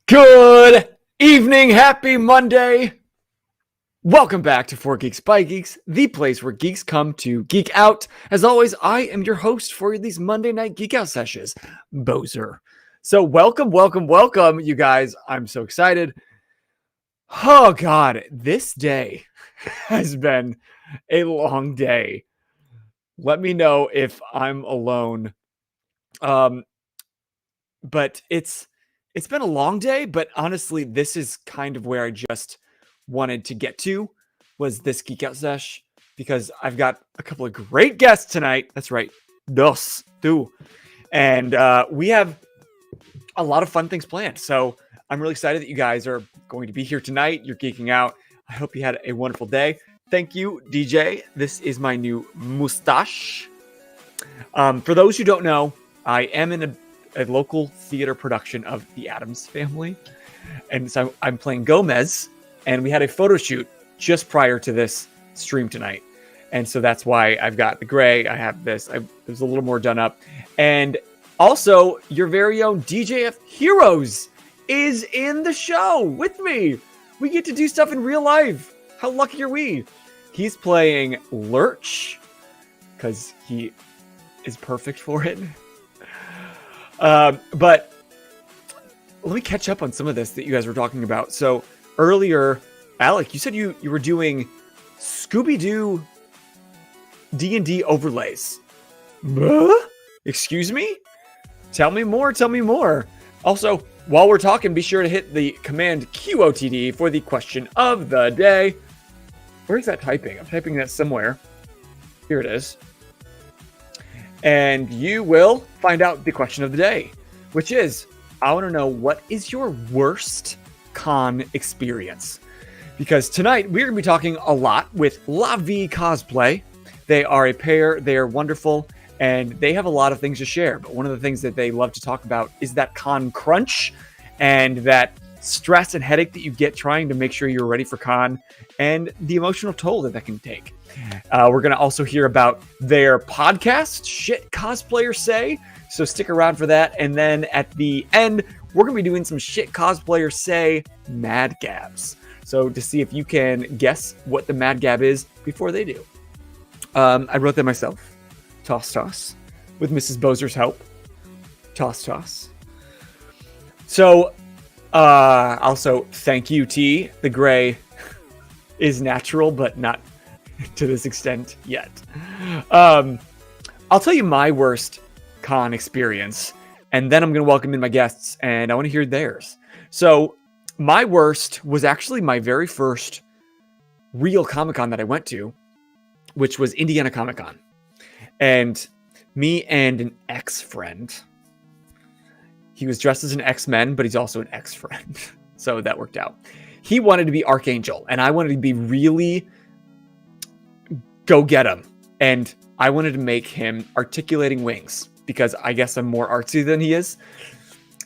Good evening, happy Monday. Welcome back to 4 Geeks by Geeks, the place where geeks come to geek out. As always, I am your host for these Monday night Geek Out Sessions, Boser. So welcome, you guys. I'm so excited. Oh God, this day has been a long day. Let me know if I'm alone. But it's been a long day, but honestly, this is kind of where I just wanted to get to, was this Geek Out Sesh, because I've got a couple of great guests tonight. That's right, two. And we have a lot of fun things planned. So I'm really excited that you guys are going to be here tonight. You're geeking out. I hope you had a wonderful day. Thank you, DJ. This is my new mustache. For those who don't know, I am in a local theater production of The Addams Family, and so I'm playing Gomez, and we had a photo shoot just prior to this stream tonight, and so that's why I've got the gray. I have this. There's a little more done up, and also your very own DJF Heroes is in the show with me. We get to do stuff in real life. How lucky are we? He's playing Lurch because he is perfect for it. But let me catch up on some of this that you guys were talking about. So earlier, Alec, you said you were doing Scooby-Doo D&D overlays. Excuse me? Tell me more. Also, while we're talking, be sure to hit the command QOTD for the question of the day. Where is that typing? I'm typing that somewhere. Here it is. And you will find out the question of the day, which is, I want to know, what is your worst con experience? Because tonight we're going to be talking a lot with Lovey Cosplay. They are a pair, they are wonderful, and they have a lot of things to share. But one of the things that they love to talk about is that con crunch and that stress and headache that you get trying to make sure you're ready for con, and the emotional toll that can take. We're going to also hear about their podcast, Shit Cosplayers Say, so stick around for that. And then at the end, we're going to be doing some Shit Cosplayers Say Mad Gabs. So to see if you can guess what the Mad Gab is before they do. I wrote that myself. Toss. With Mrs. Boser's help. Toss. So, also, thank you, T. The gray is natural, but not to this extent yet. I'll tell you my worst con experience, and then I'm going to welcome in my guests, and I want to hear theirs. So my worst was actually my very first real Comic-Con that I went to, which was Indiana Comic-Con. And me and an ex-friend, he was dressed as an X-Men, but he's also an ex-friend. So that worked out. He wanted to be Archangel, and I wanted to be really go get him. And I wanted to make him articulating wings, because I guess I'm more artsy than he is.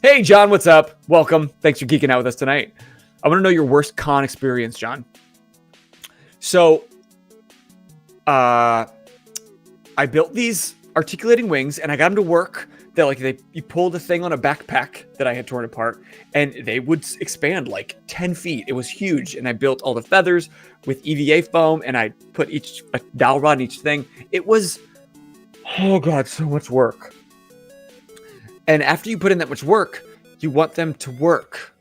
Hey, John, what's up? Welcome. Thanks for geeking out with us tonight. I want to know your worst con experience, John. So, I built these articulating wings, and I got them to work. You pulled a thing on a backpack that I had torn apart, and they would expand like 10 feet. It was huge, and I built all the feathers with EVA foam, and I put a dowel rod in each thing. It was, oh God, so much work. And after you put in that much work, you want them to work.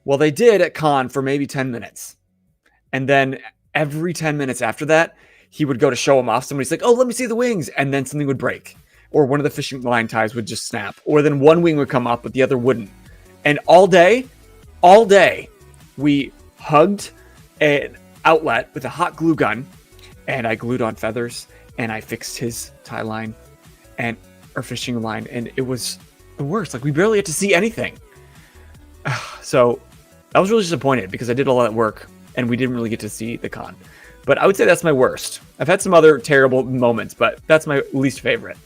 Well, they did at con for maybe 10 minutes. And then every 10 minutes after that, he would go to show them off. Somebody's like, oh, let me see the wings. And then something would break. Or one of the fishing line ties would just snap. Or then one wing would come up, but the other wouldn't. And all day, we hugged an outlet with a hot glue gun. And I glued on feathers. And I fixed his tie line or fishing line. And it was the worst. Like, we barely had to see anything. So I was really disappointed because I did all that work. And we didn't really get to see the con. But I would say that's my worst. I've had some other terrible moments, but that's my least favorite.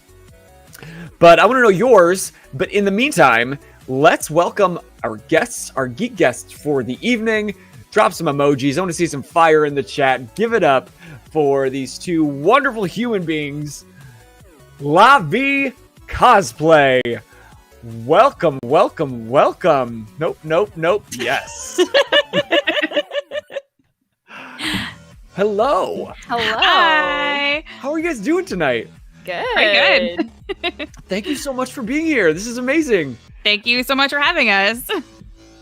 But I want to know yours. But in the meantime, let's welcome our guests, our geek guests for the evening. Drop some emojis. I want to see some fire in the chat. Give it up for these two wonderful human beings, Lovey Cosplay. Welcome. Nope. Yes. Hello. Hi. How are you guys doing tonight? Good. Pretty good. Thank you so much for being here. This is amazing. Thank you so much for having us.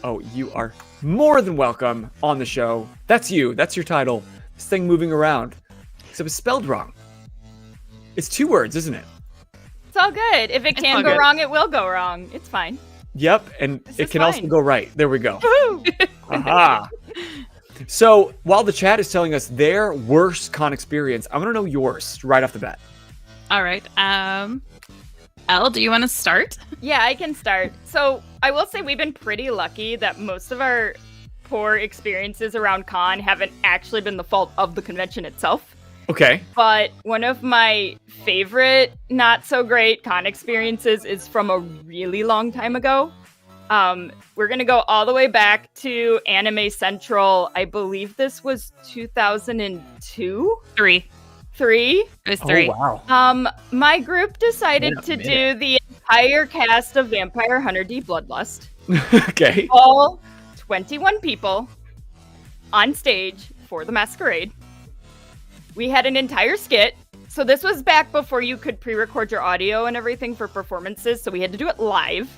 Oh, you are more than welcome on the show. That's you. That's your title. This thing moving around. Except it's spelled wrong. It's 2 words, isn't it? It's all good. If it can go wrong, it will go wrong. It's fine. Yep, and it can also go right. There we go. Woo! Aha. So, while the chat is telling us their worst con experience, I want to know yours right off the bat. All right. Elle, do you want to start? Yeah, I can start. So I will say we've been pretty lucky that most of our poor experiences around con haven't actually been the fault of the convention itself. Okay. But one of my favorite not so great con experiences is from a really long time ago. We're going to go all the way back to Anime Central. I believe this was 2002? 3. 3? It was 3. Oh, wow. My group decided to do the entire cast of Vampire Hunter D Bloodlust. Okay. All 21 people on stage for the masquerade. We had an entire skit. So this was back before you could pre-record your audio and everything for performances, so we had to do it live.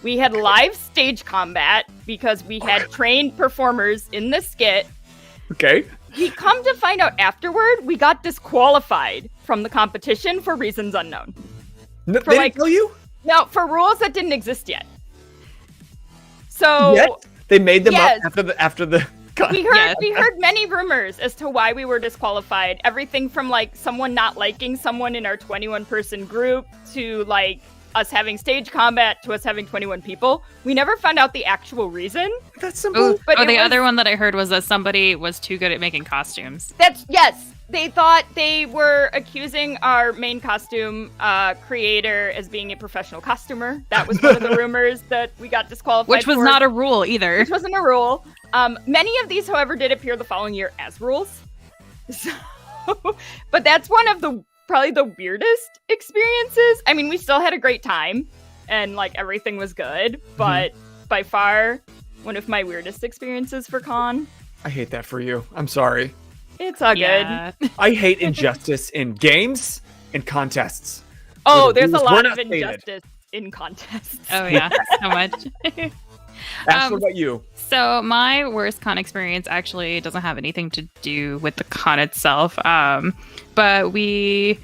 We had live stage combat because we had trained performers in the skit. Okay. We come to find out afterward, we got disqualified from the competition for reasons unknown. They didn't tell you? No, for rules that didn't exist yet. So Yet? They made them yes. up after the we heard many rumors as to why we were disqualified. Everything from like someone not liking someone in our 21-person group to like us having stage combat to us having 21 people. We never found out the actual reason. That's simple. But the other one that I heard was that somebody was too good at making costumes. Yes. They thought they were accusing our main costume creator as being a professional costumer. That was one of the rumors that we got disqualified Which was for. not a rule either. Which wasn't a rule. Many of these, however, did appear the following year as rules. So, but that's one of the probably the weirdest experiences. I mean, we still had a great time and like everything was good, but by far one of my weirdest experiences for con. I hate that for you. I'm sorry. It's all good. I hate injustice in games and contests. Oh, there's a lot of injustice in contests. Oh yeah, so much. Ash, what about you? So my worst con experience actually doesn't have anything to do with the con itself. But we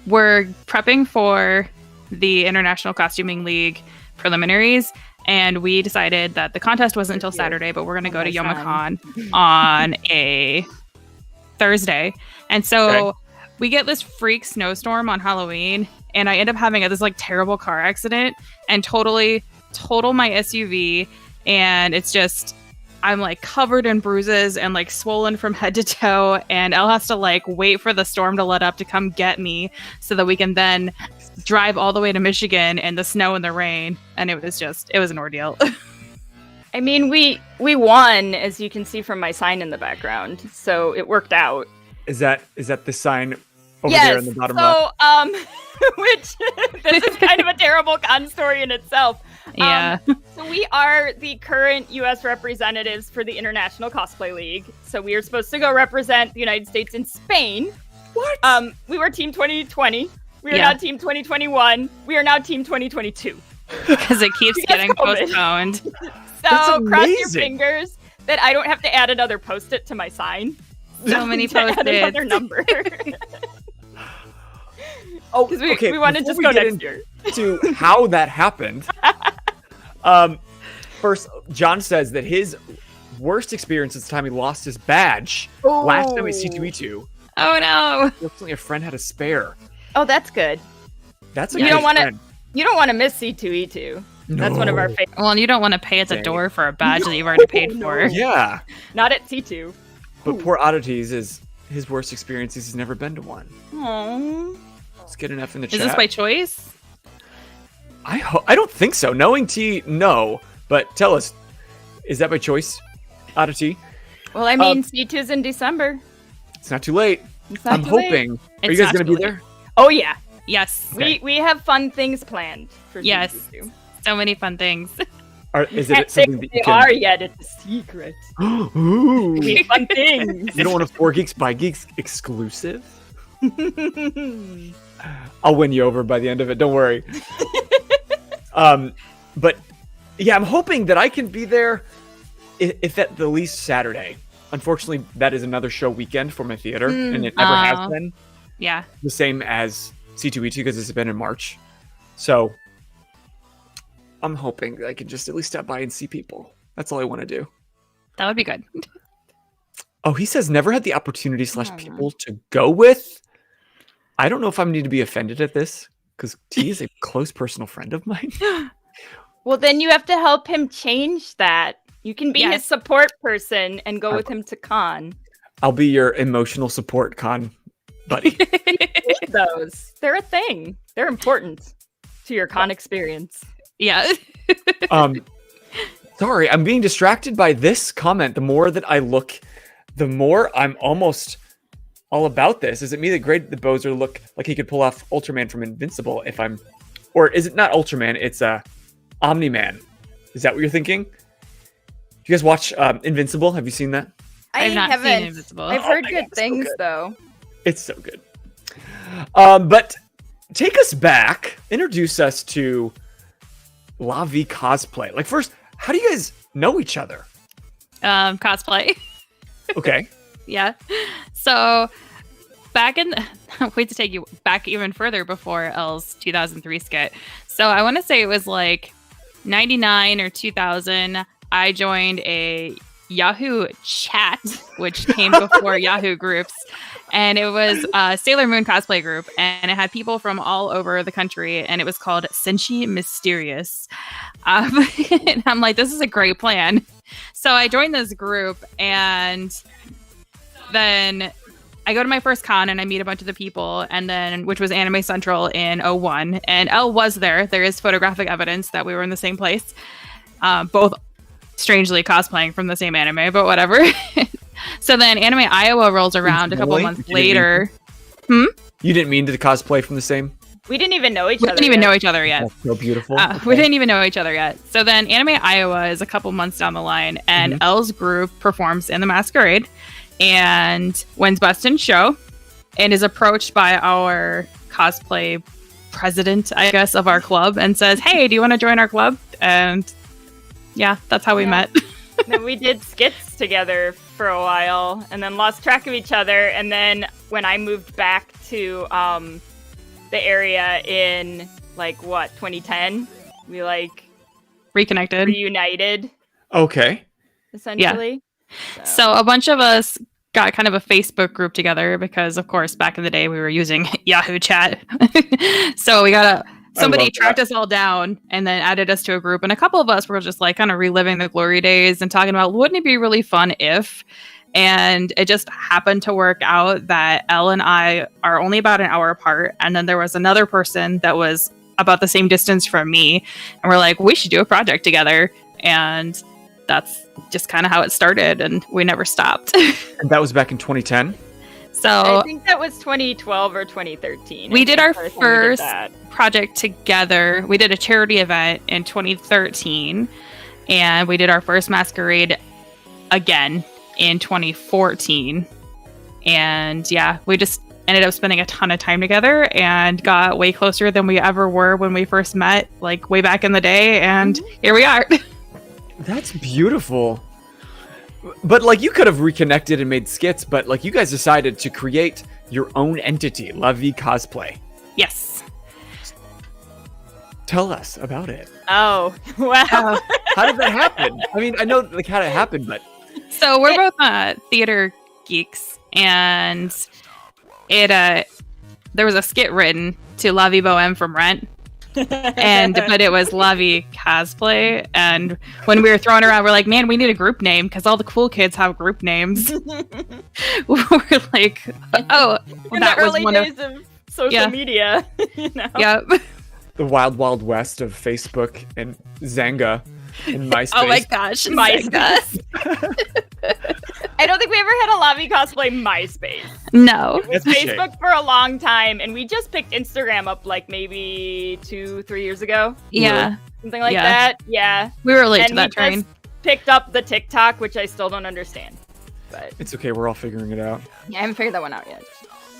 were prepping for the International Costuming League preliminaries, and we decided that the contest wasn't until Saturday, but we're going to go to Youmacon on a Thursday. And so we get this freak snowstorm on Halloween, and I end up having this like terrible car accident and total my SUV, and it's just I'm like covered in bruises and like swollen from head to toe, and Elle has to like wait for the storm to let up to come get me so that we can then drive all the way to Michigan in the snow and the rain, and it was an ordeal. I mean, we won, as you can see from my sign in the background, so it worked out. Is that the sign over there in the bottom left? Which this is kind of a terrible con story in itself. Yeah. So we are the current U.S. representatives for the International Cosplay League. So we are supposed to go represent the United States in Spain. What? We were Team 2020. We are now Team 2021. We are now Team 2022. Because it keeps getting postponed. So cross your fingers that I don't have to add another post-it to my sign. So many post-its. Add another number. Because we want to just go next year. To how that happened. First, John says that his worst experience is the time he lost his badge. Last time at C2E2. Oh no! Fortunately, a friend had a spare. Oh, that's good. That's a you good don't want friend. You don't want to miss C2E2. No. That's one of our favorites. Well, and you don't want to pay at the door for a badge that you've already paid for. Yeah. Not at C2. But poor Oddities is his worst experience is he's never been to one. Aww. Let's get an F in the chat. Is this by choice? I don't think so. Knowing T, no. But tell us, is that by choice, Oddity? Well, I mean, C2's in December. It's not too late. It's not I'm too late. hoping. Are you It's guys not going to too be late. there? Oh, yeah. Yes. We have fun things planned for Yes. season So many fun things. Is 2. it Can't say something what that they you can... are yet. It's a secret. Ooh. We have fun things. You don't want a 4 Geeks by Geeks exclusive? I'll win you over by the end of it. Don't worry. But yeah, I'm hoping that I can be there if at the least Saturday. Unfortunately, that is another show weekend for my theater, and it never has been. Yeah. The same as C2E2 because it's been in March. So I'm hoping that I can just at least stop by and see people. That's all I want to do. That would be good. Oh, he says never had the opportunity / people to go with. I don't know if I need to be offended at this because T is a close personal friend of mine. Well, then you have to help him change that. You can be Yes. his support person and go with him to con. I'll be your emotional support con buddy. Need those. They're a thing. They're important to your con experience. Yeah. Sorry, I'm being distracted by this comment. The more that I look, the more I'm almost all about this. Is it me that graded the Boser look like he could pull off Ultraman from Invincible if I'm... Or is it not Ultraman, it's Omni-Man. Is that what you're thinking? Do you guys watch Invincible? Have you seen that? I've not haven't. seen Invincible. I've heard my good God, so things, good. though. It's so good. But take us back. Introduce us to Lovey Cosplay. Like, first, how do you guys know each other? Cosplay. Okay. Yeah. So back in wait to take you back even further before L's 2003 skit. So I want to say it was like 99 or 2000. I joined a Yahoo chat, which came before Yahoo groups. And it was a Sailor Moon cosplay group, and it had people from all over the country, and it was called Senshi Mysterious. And I'm like, this is a great plan. So I joined this group, and then I go to my first con, and I meet a bunch of the people, and then which was Anime Central in 01, and L was there. There is photographic evidence that we were in the same place, both strangely cosplaying from the same anime, but whatever. So then Anime Iowa rolls around a couple months later. You didn't mean to cosplay from the same? We didn't even know each We other. didn't even know each other yet. That's so beautiful. We didn't even know each other yet. So then Anime Iowa is a couple months down the line, and L's group performs in the Masquerade and wins Best in Show and is approached by our cosplay president, I guess, of our club and says, hey, do you want to join our club? And yeah, that's how we met. Then we did skits together for a while and then lost track of each other. And then when I moved back to the area in 2010, we Reconnected. reunited, Okay. essentially. So a bunch of us got kind of a Facebook group together because, of course, back in the day we were using Yahoo Chat. So we got somebody tracked us all down and then added us to a group. And a couple of us were just kind of reliving the glory days and talking about, wouldn't it be really fun if... And it just happened to work out that Elle and I are only about an hour apart. And then there was another person that was about the same distance from me. And we're like, we should do a project together. And that's just kind of how it started. And we never stopped. And that was back in 2010? So I think that was 2012 or 2013. we did our First first project together. We did a charity event in 2013. And we did our first masquerade again in 2014. And yeah, we just ended up spending a ton of time together and got way closer than we ever were when we first met, way back in the day. And here we are. That's beautiful. But you could have reconnected and made skits, but you guys decided to create your own entity, Vie Cosplay. Yes. Tell us about it. Oh, wow. How did that happen? I mean, I know how it happened, but... So we're both theater geeks, and there was a skit written to La Vie Boheme from Rent, but it was Lovey Cosplay. And when we were throwing around, we're like, man, we need a group name because all the cool kids have group names. We're like, oh, In that the was early one days of social media, Yep. The wild, wild west of Facebook and Zanga. in MySpace. Oh my gosh, MySpace. I don't think we ever had a Lovey Cosplay MySpace. No. It was That's a shame. Facebook for a long time, and we just picked Instagram up like maybe 2-3 years ago. Yeah. Something like Yeah. that. Yeah. We were late And to that we train. just picked up the TikTok, which I still don't understand. But It's okay. We're all figuring it out. yeah, I haven't figured that one out yet.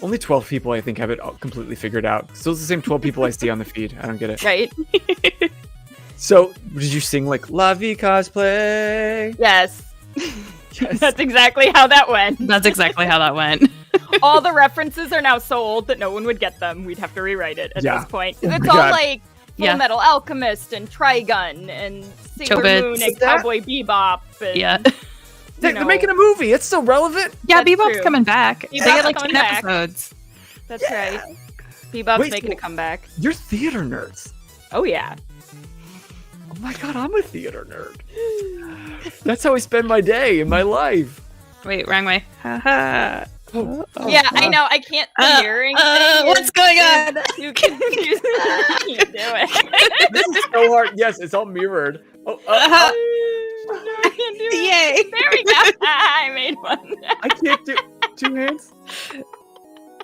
Only 12 people, I think, have it all completely figured out. Still the same 12 people I see on the feed. I don't get it. Right? So, did you sing like Lovey Cosplay? Yes. Yes. That's exactly how that went. That's exactly how that went. All the references are now so old that no one would get them. We'd have to rewrite it at Yeah. this point. Oh It's my all God. like Full Yeah. Metal Alchemist and Trigun and Sailor Chobits. Moon and Is that- Cowboy Bebop. And, Yeah. They're know. making a movie. It's still relevant. Yeah, That's Bebop's true. coming back. They Bebop's get like coming 10 back. episodes. That's right. Bebop's Wait, making a so- comeback. You're theater nerds. Oh yeah. Oh my god, I'm a theater nerd. That's how I spend my day in my life. Wait, wrong way. Haha. Oh, Yeah, I know. I can't. The mirroring thing What's is going on? too confusing. I can't do it. This is so hard. Yes, it's all mirrored. Oh, I can't do it. Yay. There we go. I made one. I can't do 2 hands.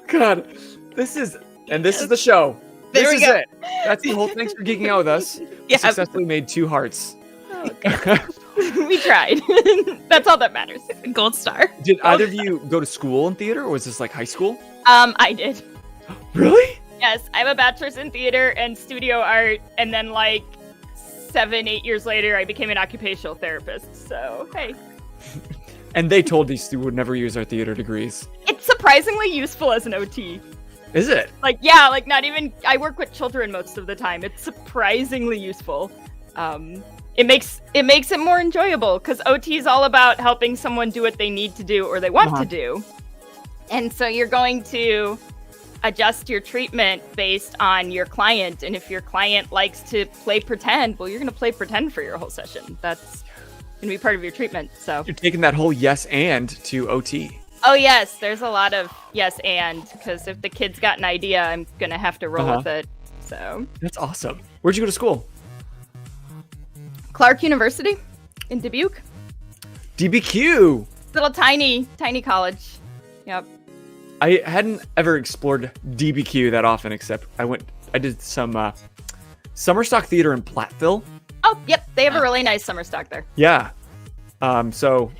God, this is the show. There This we is go. it. That's the whole. Thanks for geeking out with us. We Yeah. successfully made 2 hearts. We tried. That's all that matters. Gold star. Did either of you go to school in theater, or was this like high school? I did. Really? Yes, I have a bachelor's in theater and studio art, and then like 7-8 years later, I became an occupational therapist. So hey, And they told us we would never use our theater degrees. it's surprisingly useful as an OT. Is it? Like yeah, like not even. I work with children most of the time. It's surprisingly useful. It makes it more enjoyable because OT is all about helping someone do what they need to do or they want to do, and so you're going to adjust your treatment based on your client. And if your client likes to play pretend, well, you're going to play pretend for your whole session. That's going to be part of your treatment. So, You're taking that whole yes and to OT. oh yes, there's a lot of yes and because if the kid's got an idea, I'm going to have to roll with it. So, That's awesome. Where'd you go to school? Clark University in Dubuque, DBQ. little tiny college. Yep. I hadn't ever explored DBQ that often, except I did some summer stock theater in Platteville. Oh, yep. They have a really nice summer stock there. Yeah. So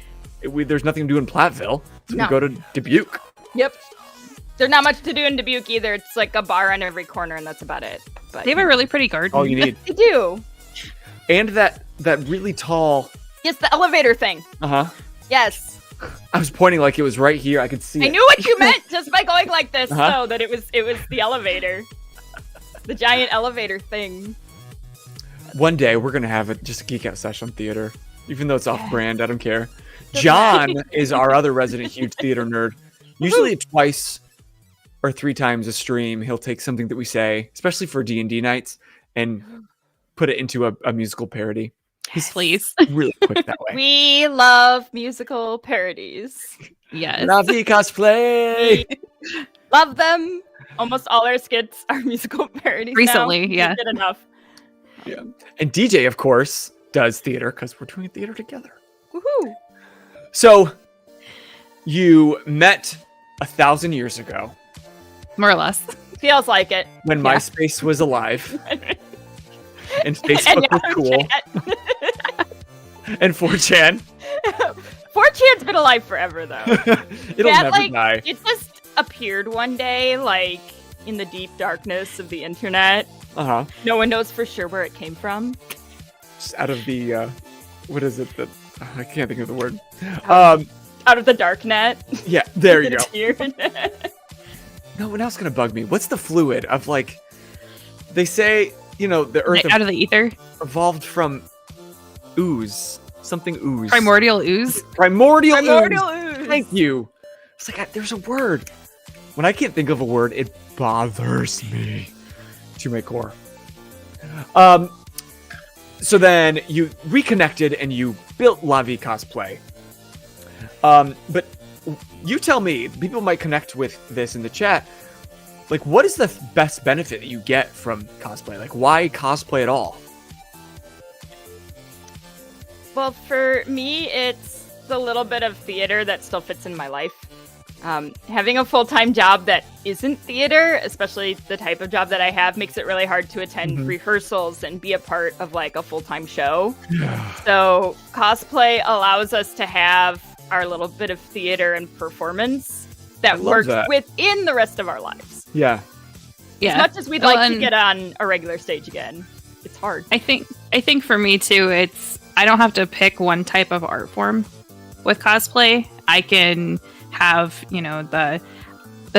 there's nothing to do in Platteville, so No. we go to Dubuque. Yep. There's not much to do in Dubuque either. It's like a bar on every corner, and that's about it. But They have a really pretty garden. All you need. they do. And that really tall. Yes, the elevator thing. Yes. I was pointing like it was right here. I could see I it. knew what you meant just by going like this, Uh-huh. so that it was the elevator. The giant elevator thing. One day we're gonna have just a Geek Out Sesh on theater, even though it's off-brand. I don't care. Doesn't John matter. is our other resident huge theater nerd. Usually twice or 3 times a stream, he'll take something that we say, especially for D&D nights, and put it into a musical parody. He's Please. really quick that way. We love musical parodies. Yes. Vie Cosplay. Love them. Almost all our skits are musical parodies. Recently, now. yeah. Can't get enough. Yeah. And DJ, of course, does theater because we're doing theater together. Woohoo! So you met 1,000 years ago More or less. Feels like it. when Yeah. MySpace was alive and And Facebook was Yahoo cool Chat. and 4chan. 4chan's been alive forever, though. It'll That, never like, die. It just appeared one day, like, in the deep darkness of the internet. Uh-huh. No one knows for sure where it came from. Just out of the what is it that I can't think of the word. Out of the dark net. Yeah, there you It go. appeared. No, now it's gonna bug me. What's the fluid of like? They say the Earth Out of the ether. evolved from ooze, something ooze. Primordial ooze. Primordial Primordial ooze. ooze. Thank you. It's like there's a word. When I can't think of a word, it bothers me to my core. So then you reconnected and you built Lovey Cosplay. But you tell me, people might connect with this in the chat. Like, what is the best benefit that you get from cosplay? Like, why cosplay at all? Well, for me, it's the little bit of theater that still fits in my life. Having a full-time job that isn't theater, especially the type of job that I have, makes it really hard to attend rehearsals and be a part of like a full-time show. So cosplay allows us to have our little bit of theater and performance that works within the rest of our lives. Yeah. As much as we'd like to get on a regular stage again, it's hard. I think for me too, I don't have to pick one type of art form with cosplay. I can have, the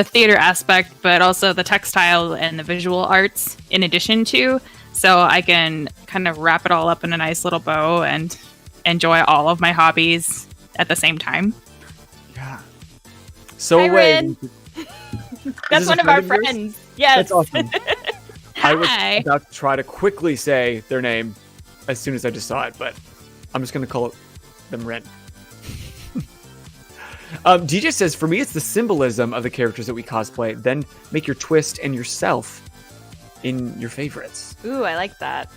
theater aspect, but also the textile and the visual arts in addition to, so I can kind of wrap it all up in a nice little bow and enjoy all of my hobbies at the same time. Yeah. So that's one of our friends. Yes. That's awesome. Hi. I was about to try to quickly say their name as soon as I just saw it, but I'm just going to call them Ren. DJ says, for me, it's the symbolism of the characters that we cosplay. Then make your twist and yourself in your favorites. Ooh, I like that.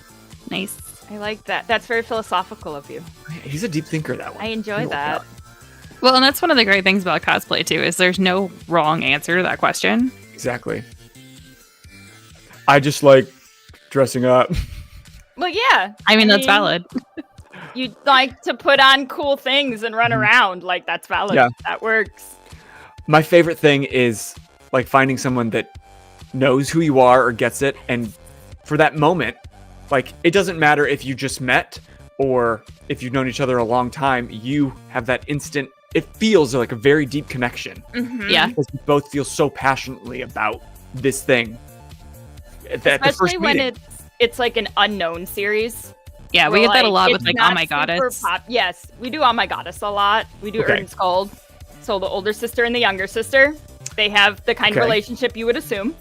Nice. I like that. That's very philosophical of you. He's a deep thinker, that one. I enjoy that. Well, and that's one of the great things about cosplay, too, is there's no wrong answer to that question. Exactly. I just like dressing up. Well, yeah. I mean, that's valid. You'd like to put on cool things and run around. Like, that's valid. Yeah. That works. My favorite thing is like finding someone that knows who you are or gets it. And for that moment, like, it doesn't matter if you just met or if you've known each other a long time, you have that instant, it feels like a very deep connection. Mm-hmm. Yeah. Because you both feel so passionately about this thing. Especially when it's like an unknown series. Yeah, we get that a lot with like Oh My Goddess. Yes, we do Oh My Goddess a lot. We do Ern's Cold. So the older sister and the younger sister, they have the kind of relationship you would assume.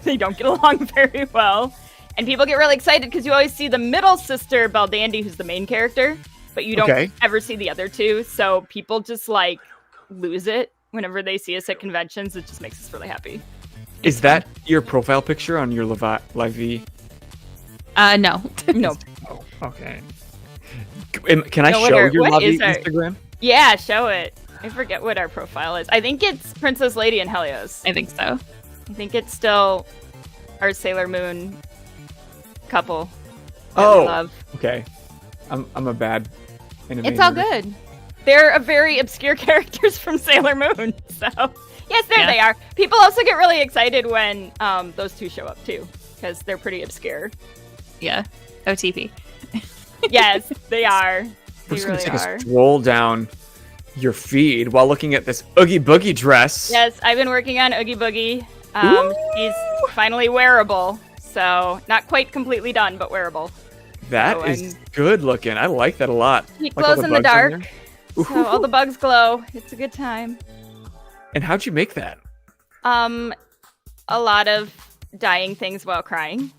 They don't get along very well. And people get really excited because you always see the middle sister, Baldandy, who's the main character, but you don't ever see the other two. So people just like lose it whenever they see us at conventions. It just makes us really happy. Is that your profile picture on your Livy? No. No. Oh, okay. Can I show your Lovey Instagram? Yeah, show it. I forget what our profile is. I think it's Princess Lady and Helios. I think so. I think it's still our Sailor Moon couple. Oh, love. Okay. I'm a bad animator. It's all good. They're a very obscure characters from Sailor Moon. So, yes, there they are. People also get really excited when those two show up, too, because they're pretty obscure. Yeah. OTP. Yes, they are. We're just going to take a stroll down your feed while looking at this Oogie Boogie dress. Yes, I've been working on Oogie Boogie. She's finally wearable. So, not quite completely done, but wearable. That is good looking. I like that a lot. It glows in the dark. So all the bugs glow. It's a good time. And how'd you make that? A lot of dyeing things while crying.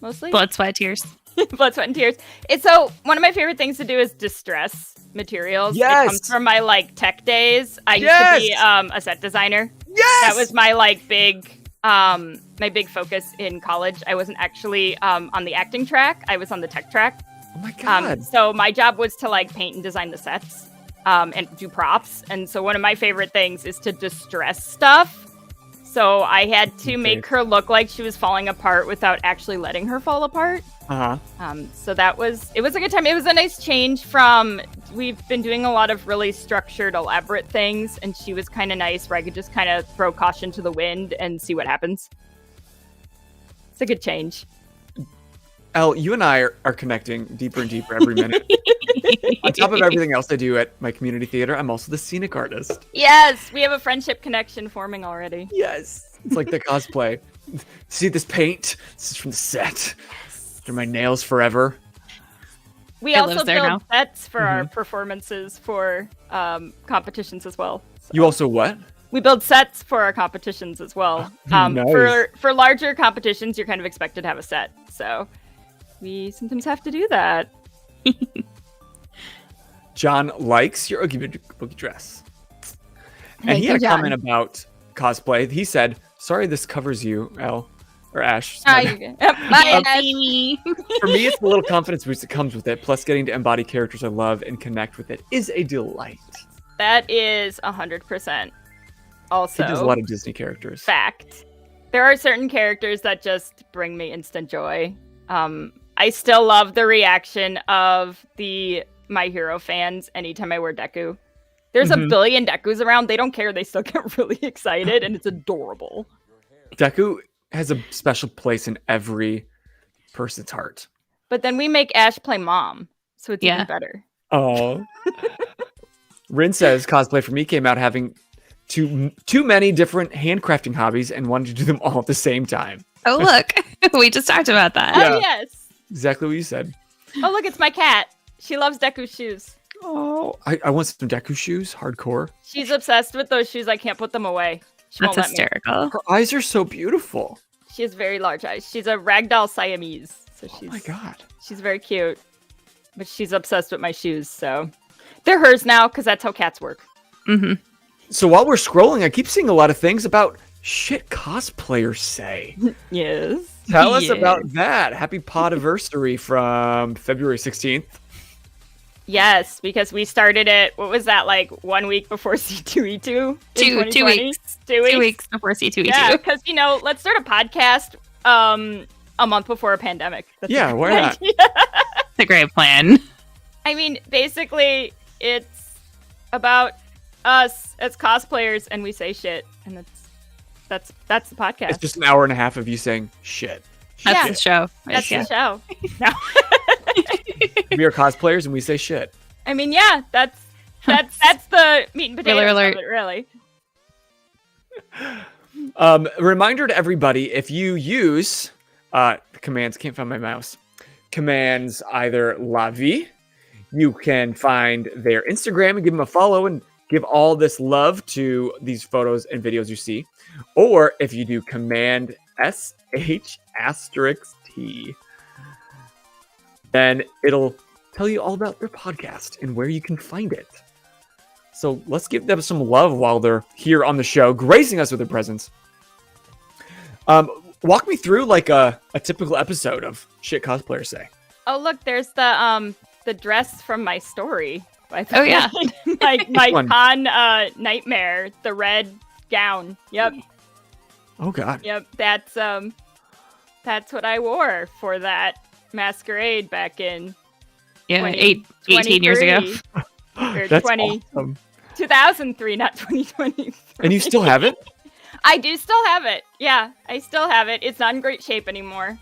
Mostly. Blood, sweat, tears. Blood, sweat, and tears. It's so one of my favorite things to do is distress materials. Yes. It comes from my like tech days. I used to be a set designer. Yes. That was my like big focus in college. I wasn't actually on the acting track. I was on the tech track. Oh my god. So my job was to like paint and design the sets and do props. And so one of my favorite things is to distress stuff. So I had to make her look like she was falling apart without actually letting her fall apart. So it was a good time. It was a nice change from, we've been doing a lot of really structured, elaborate things, and she was kind of nice where I could just kind of throw caution to the wind and see what happens. It's a good change. Elle, you and I are connecting deeper and deeper every minute. On top of everything else I do at my community theater, I'm also the scenic artist. Yes, we have a friendship connection forming already. Yes. It's like the cosplay. See this paint? This is from the set. They're my nails forever. We also build sets for our performances for competitions as well. So. You also what? We build sets for our competitions as well. Nice. For larger competitions, you're kind of expected to have a set. So we sometimes have to do that. John likes your Oogie Boogie dress. And Thank he had a you, John. comment about cosplay. He said, sorry this covers you, Elle, or Ash. Ah, you're good. Yep, bye, Ash. For me, it's the little confidence boost that comes with it. Plus, getting to embody characters I love and connect with it is a delight. That is 100%. Also, It does a lot of Disney characters. fact. There are certain characters that just bring me instant joy. I still love the reaction of the My Hero fans anytime I wear Deku. There's a billion Dekus around. They don't care. They still get really excited, and it's adorable. Deku has a special place in every person's heart. But then we make Ash play mom, so it's even better. Oh. Rin says, cosplay for me came out having too many different handcrafting hobbies and wanted to do them all at the same time. Oh, look. We just talked about that. Yeah. Oh, yes. Exactly what you said. Oh, look, it's my cat. She loves Deku's shoes. Oh, I want some Deku shoes, hardcore. She's obsessed with those shoes. I can't put them away. She That's won't let me. hysterical. Her eyes are so beautiful. She has very large eyes. She's a ragdoll Siamese. So she's, Oh my god. she's very cute. But she's obsessed with my shoes, so they're hers now because that's how cats work. Mm-hmm. So while we're scrolling, I keep seeing a lot of things about shit cosplayers say. Yes. Tell us Yes. about that. Happy podiversary from February 16th. Yes, because we started it. What was that, like 1 week before C2E2? Two weeks. 2 weeks. 2 weeks before C2E2. Yeah, because let's start a podcast a month before a pandemic. That's Yeah, a why great not? idea. It's a great plan. I mean, basically, it's about us as cosplayers, and we say shit, and that's the podcast. It's just an hour and a half of you saying shit. That's Yeah. the show. That's Yeah. the show. No. We are cosplayers and we say shit. I mean, yeah, that's the meat and potatoes Spoiler alert. of it, really. Reminder to everybody, if you use commands, can't find my mouse, commands either Lovey, you can find their Instagram and give them a follow and give all this love to these photos and videos you see. Or if you do command SH*T, then it'll tell you all about their podcast and where you can find it. So let's give them some love while they're here on the show, gracing us with their presence. Walk me through like a typical episode of Shit Cosplayers Say. Oh, look, there's the dress from my story. Oh, yeah. my one? con nightmare, the red gown. Yep, Oh God. yep. That's what I wore for that masquerade back in Yeah, 20 18 years ago. 23. Or That's 20 awesome. 2003, not 2020. And you still have it? I do still have it. Yeah, I still have it. It's not in great shape anymore.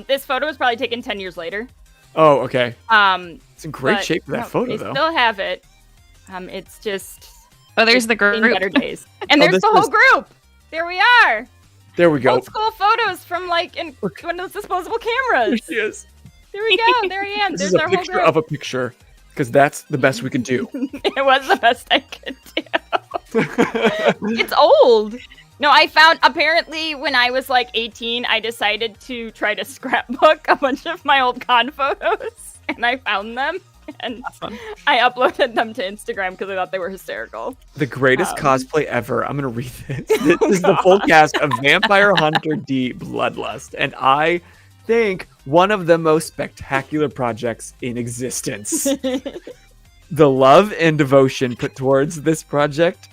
This photo was probably taken 10 years later. Oh, okay. It's in great But, shape for that no, photo, I though. still have it. It's just Oh, there's the seen group. better days. And Oh, there's this the whole was- group. There we are. There we go. Old school photos from like in one of those disposable cameras. There she is. There we go. There I am. This There's is a our whole picture group. of a picture, because that's the best we could do. It was the best I could do. It's old. No, I found apparently when I was like 18, I decided to try to scrapbook a bunch of my old con photos, and I found them. And Awesome. I uploaded them to Instagram because I thought they were hysterical. The greatest Um, cosplay ever. I'm going to read this. This is the full cast of Vampire Hunter D Bloodlust. And I think one of the most spectacular projects in existence. The love and devotion put towards this project.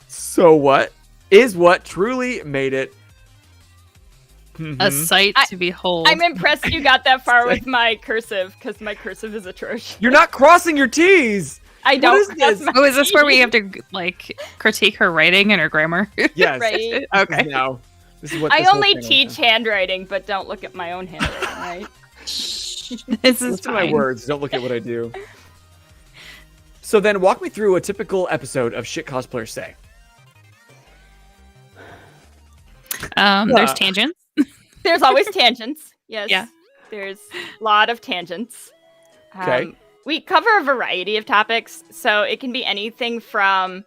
So what is what truly made it. A Mhm. sight to behold. I'm impressed you got that far with my cursive because my cursive is atrocious. You're not crossing your T's. I don't. is cross this? my Oh, is this where we T's. have to like critique her writing and her grammar? Yes. Right. Okay. Now, this is what I this whole only thing is teach about. handwriting, but don't look at my own handwriting, right? This is Listen to my fine. words. Don't look at what I do. So then, walk me through a typical episode of Shit Cosplayers Say. There's tangents. There's always tangents. Yes. Yeah. There's a lot of tangents. Okay. We cover a variety of topics, so it can be anything from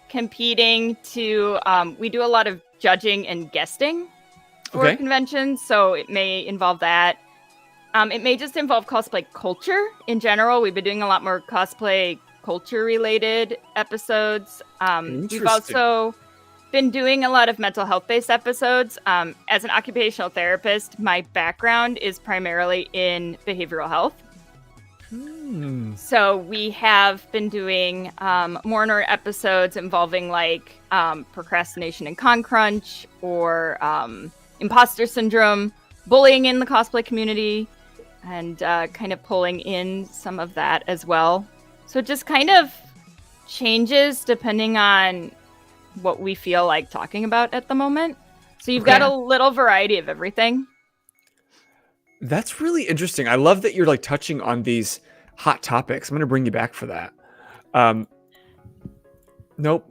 competing to we do a lot of judging and guesting for Okay. conventions, so it may involve that. It may just involve cosplay culture in general. We've been doing a lot more cosplay culture related episodes. We've Interesting. also been doing a lot of mental health based episodes. As an occupational therapist, my background is primarily in behavioral health. So we have been doing more and more episodes involving like procrastination and con crunch, or imposter syndrome, bullying in the cosplay community, and kind of pulling in some of that as well. So it just kind of changes depending on what we feel like talking about at the moment. So you've got a little variety of everything. That's really interesting. I love that you're like touching on these hot topics. I'm going to bring you back for that. Nope.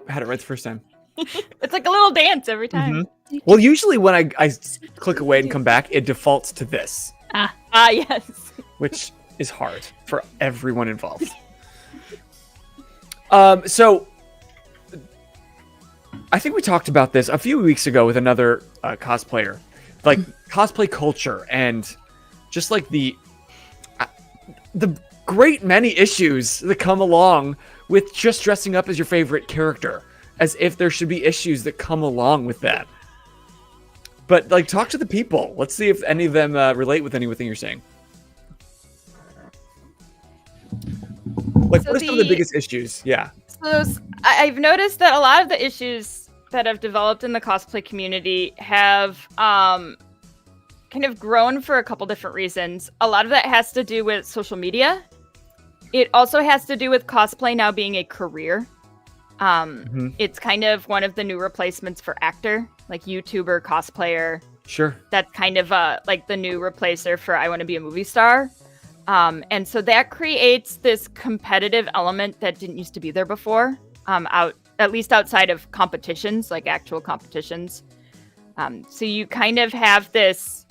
Had it right the first time. It's like a little dance every time. Well, usually when I click away and come back, it defaults to this. Yes. Which is hard for everyone involved. So I think we talked about this a few weeks ago with another cosplayer, like cosplay culture and just like the great many issues that come along with just dressing up as your favorite character, as if there should be issues that come along with that. But like, talk to the people. Let's see if any of them relate with anything you're saying. Like, what are some of the biggest issues? Yeah. So I've noticed that a lot of the issues that have developed in the cosplay community have kind of grown for a couple different reasons. A lot of that has to do with social media. It also has to do with cosplay now being a career. It's kind of one of the new replacements for actor, like YouTuber, cosplayer. Sure. That's kind of like the new replacer for I want to be a movie star. And so that creates this competitive element that didn't used to be there before, at least outside of competitions, like actual competitions. So you kind of have this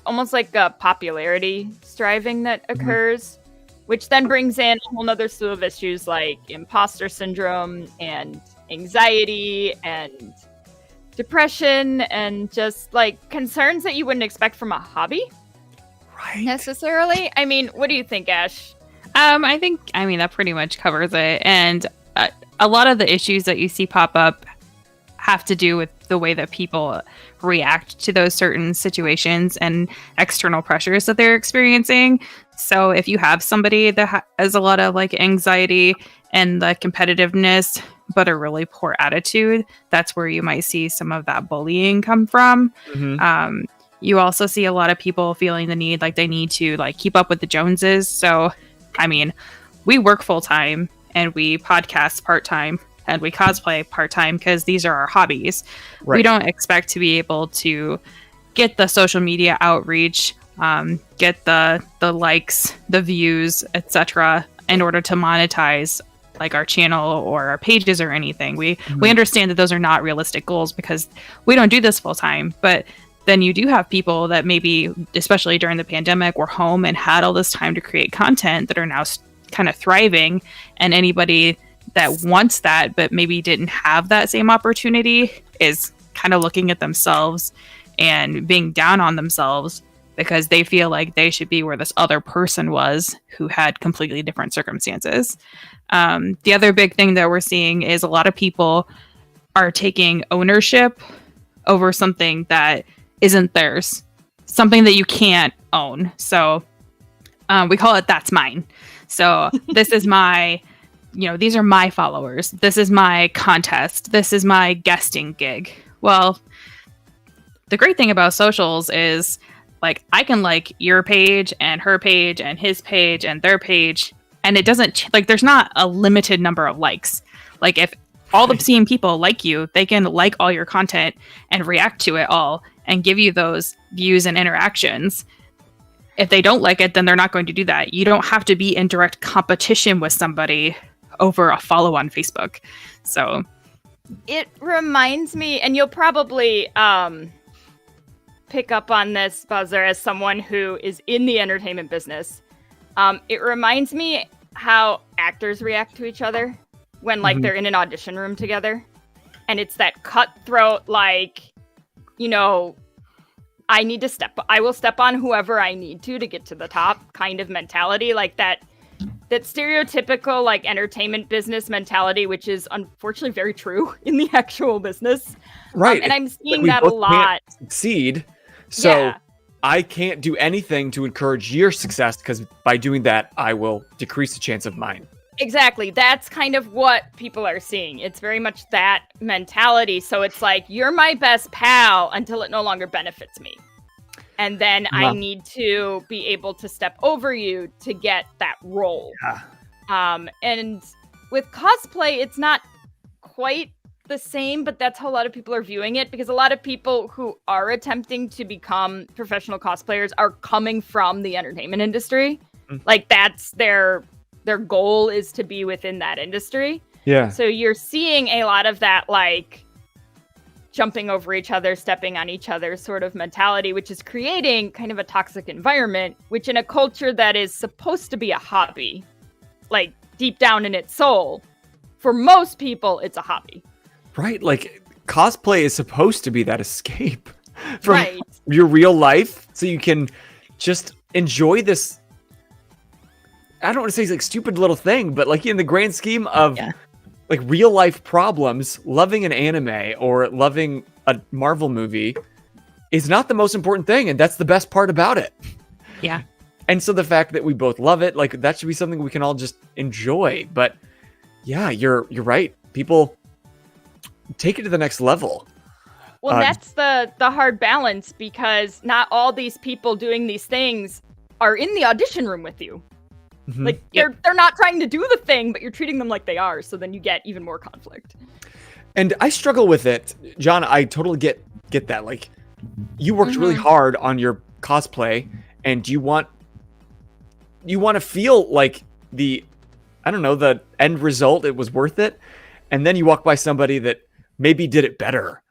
almost like a popularity striving that occurs, which then brings in a whole nother slew of issues like imposter syndrome and anxiety and depression and just like concerns that you wouldn't expect from a hobby. Right. Necessarily. I mean, what do you think, Ash? I think that pretty much covers it. And a lot of the issues that you see pop up have to do with the way that people react to those certain situations and external pressures that they're experiencing. So if you have somebody that has a lot of like anxiety and the competitiveness, but a really poor attitude, that's where you might see some of that bullying come from. You also see a lot of people feeling the need, like they need to like keep up with the Joneses. So, I mean, we work full time and we podcast part time and we cosplay part time because these are our hobbies. Right. We don't expect to be able to get the social media outreach, get the likes, the views, etc., in order to monetize like our channel or our pages or anything. We understand that those are not realistic goals because we don't do this full time, but then you do have people that maybe, especially during the pandemic, were home and had all this time to create content that are now kind of thriving. And anybody that wants that, but maybe didn't have that same opportunity, is kind of looking at themselves and being down on themselves because they feel like they should be where this other person was who had completely different circumstances. The other big thing that we're seeing is a lot of people are taking ownership over something that isn't theirs, something that you can't own. So we call it "that's mine." So this is my, these are my followers. This is my contest. This is my guesting gig. Well, the great thing about socials is like I can like your page and her page and his page and their page, and it doesn't like there's not a limited number of likes. Like if all the same people like you, they can like all your content and react to it all and give you those views and interactions. If they don't like it, then they're not going to do that. You don't have to be in direct competition with somebody over a follow on Facebook. So it reminds me, and you'll probably pick up on this, Boser, as someone who is in the entertainment business. It reminds me how actors react to each other when like they're in an audition room together. And it's that cutthroat, like, I will step on whoever I need to get to the top kind of mentality, like that that stereotypical like entertainment business mentality, which is unfortunately very true in the actual business. Right. And I'm seeing we that a both lot. can't succeed. So Yeah. I can't do anything to encourage your success because by doing that, I will decrease the chance of mine. Exactly. That's kind of what people are seeing. It's very much that mentality. So it's like, you're my best pal until it no longer benefits me. And then I need to be able to step over you to get that role. Yeah. And with cosplay, it's not quite the same, but that's how a lot of people are viewing it, because a lot of people who are attempting to become professional cosplayers are coming from the entertainment industry. Like that's their goal is to be within that industry. Yeah. So you're seeing a lot of that like jumping over each other, stepping on each other sort of mentality, which is creating kind of a toxic environment, which in a culture that is supposed to be a hobby, like deep down in its soul, for most people, it's a hobby. Right. Like cosplay is supposed to be that escape from Right. your real life. So you can just enjoy this. I don't want to say it's like stupid little thing, but like in the grand scheme of like real life problems, loving an anime or loving a Marvel movie is not the most important thing. And that's the best part about it. Yeah. And so the fact that we both love it, like that should be something we can all just enjoy. But yeah, you're right. People take it to the next level. Well, that's the hard balance, because not all these people doing these things are in the audition room with you. Like they're not trying to do the thing, but you're treating them like they are. So then you get even more conflict. And I struggle with it, John. I totally get that. Like, you worked really hard on your cosplay, and you want to feel like the end result. It was worth it, and then you walk by somebody that maybe did it better,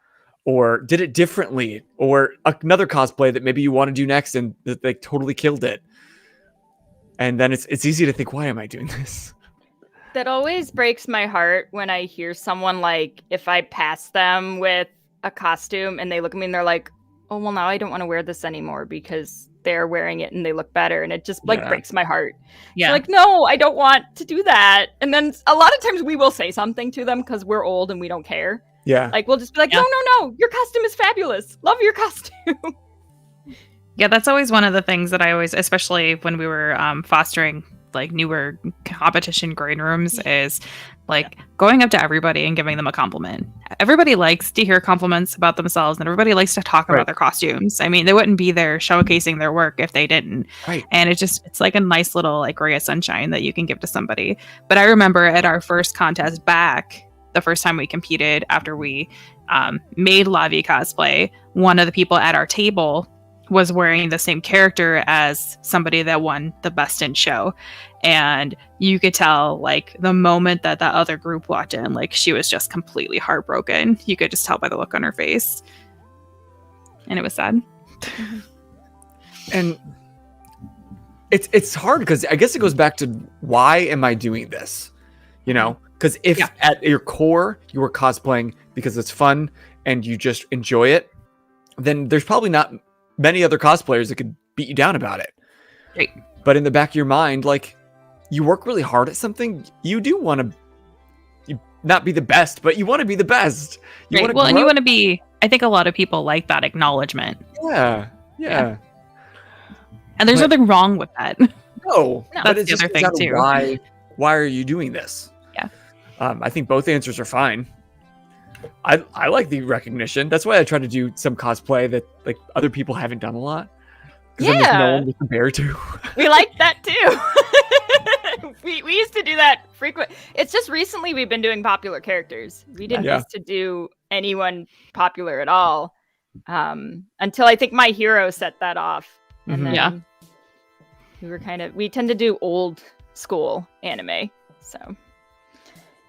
or did it differently, or another cosplay that maybe you want to do next, and they totally killed it. And then it's easy to think, why am I doing this? That always breaks my heart when I hear someone like, if I pass them with a costume and they look at me and they're like, oh, well, now I don't want to wear this anymore because they're wearing it and they look better. And it just like breaks my heart. Yeah. So, like, no, I don't want to do that. And then a lot of times we will say something to them because we're old and we don't care. Yeah. Like, we'll just be like, no, your costume is fabulous. Love your costume. Yeah, that's always one of the things that I always, especially when we were fostering like newer competition green rooms, is like going up to everybody and giving them a compliment. Everybody likes to hear compliments about themselves, and everybody likes to talk about their costumes. I mean, they wouldn't be there showcasing their work if they didn't. Right. And it's like a nice little like ray of sunshine that you can give to somebody. But I remember at our first contest back, the first time we competed after we made Lovey Cosplay, one of the people at our table was wearing the same character as somebody that won the best in show. And you could tell, like, the moment that other group walked in, like, she was just completely heartbroken. You could just tell by the look on her face. And it was sad. And it's hard because I guess it goes back to, why am I doing this? You know, because if at your core you were cosplaying because it's fun and you just enjoy it, then there's probably not many other cosplayers that could beat you down about it. Right. But in the back of your mind, like, you work really hard at something, you do want to not be the best, but you want to be the best. You want to and you want to be, I think a lot of people like that acknowledgement. Yeah. And there's nothing wrong with that. No, that's the other thing too. Why are you doing this? Yeah. I think both answers are fine. I like the recognition. That's why I try to do some cosplay that like other people haven't done a lot. Because then there's no one to compare to. We like that too. we used to do that frequent. It's just recently we've been doing popular characters. We didn't used to do anyone popular at all. Until I think My Hero set that off. And then we tend to do old school anime. So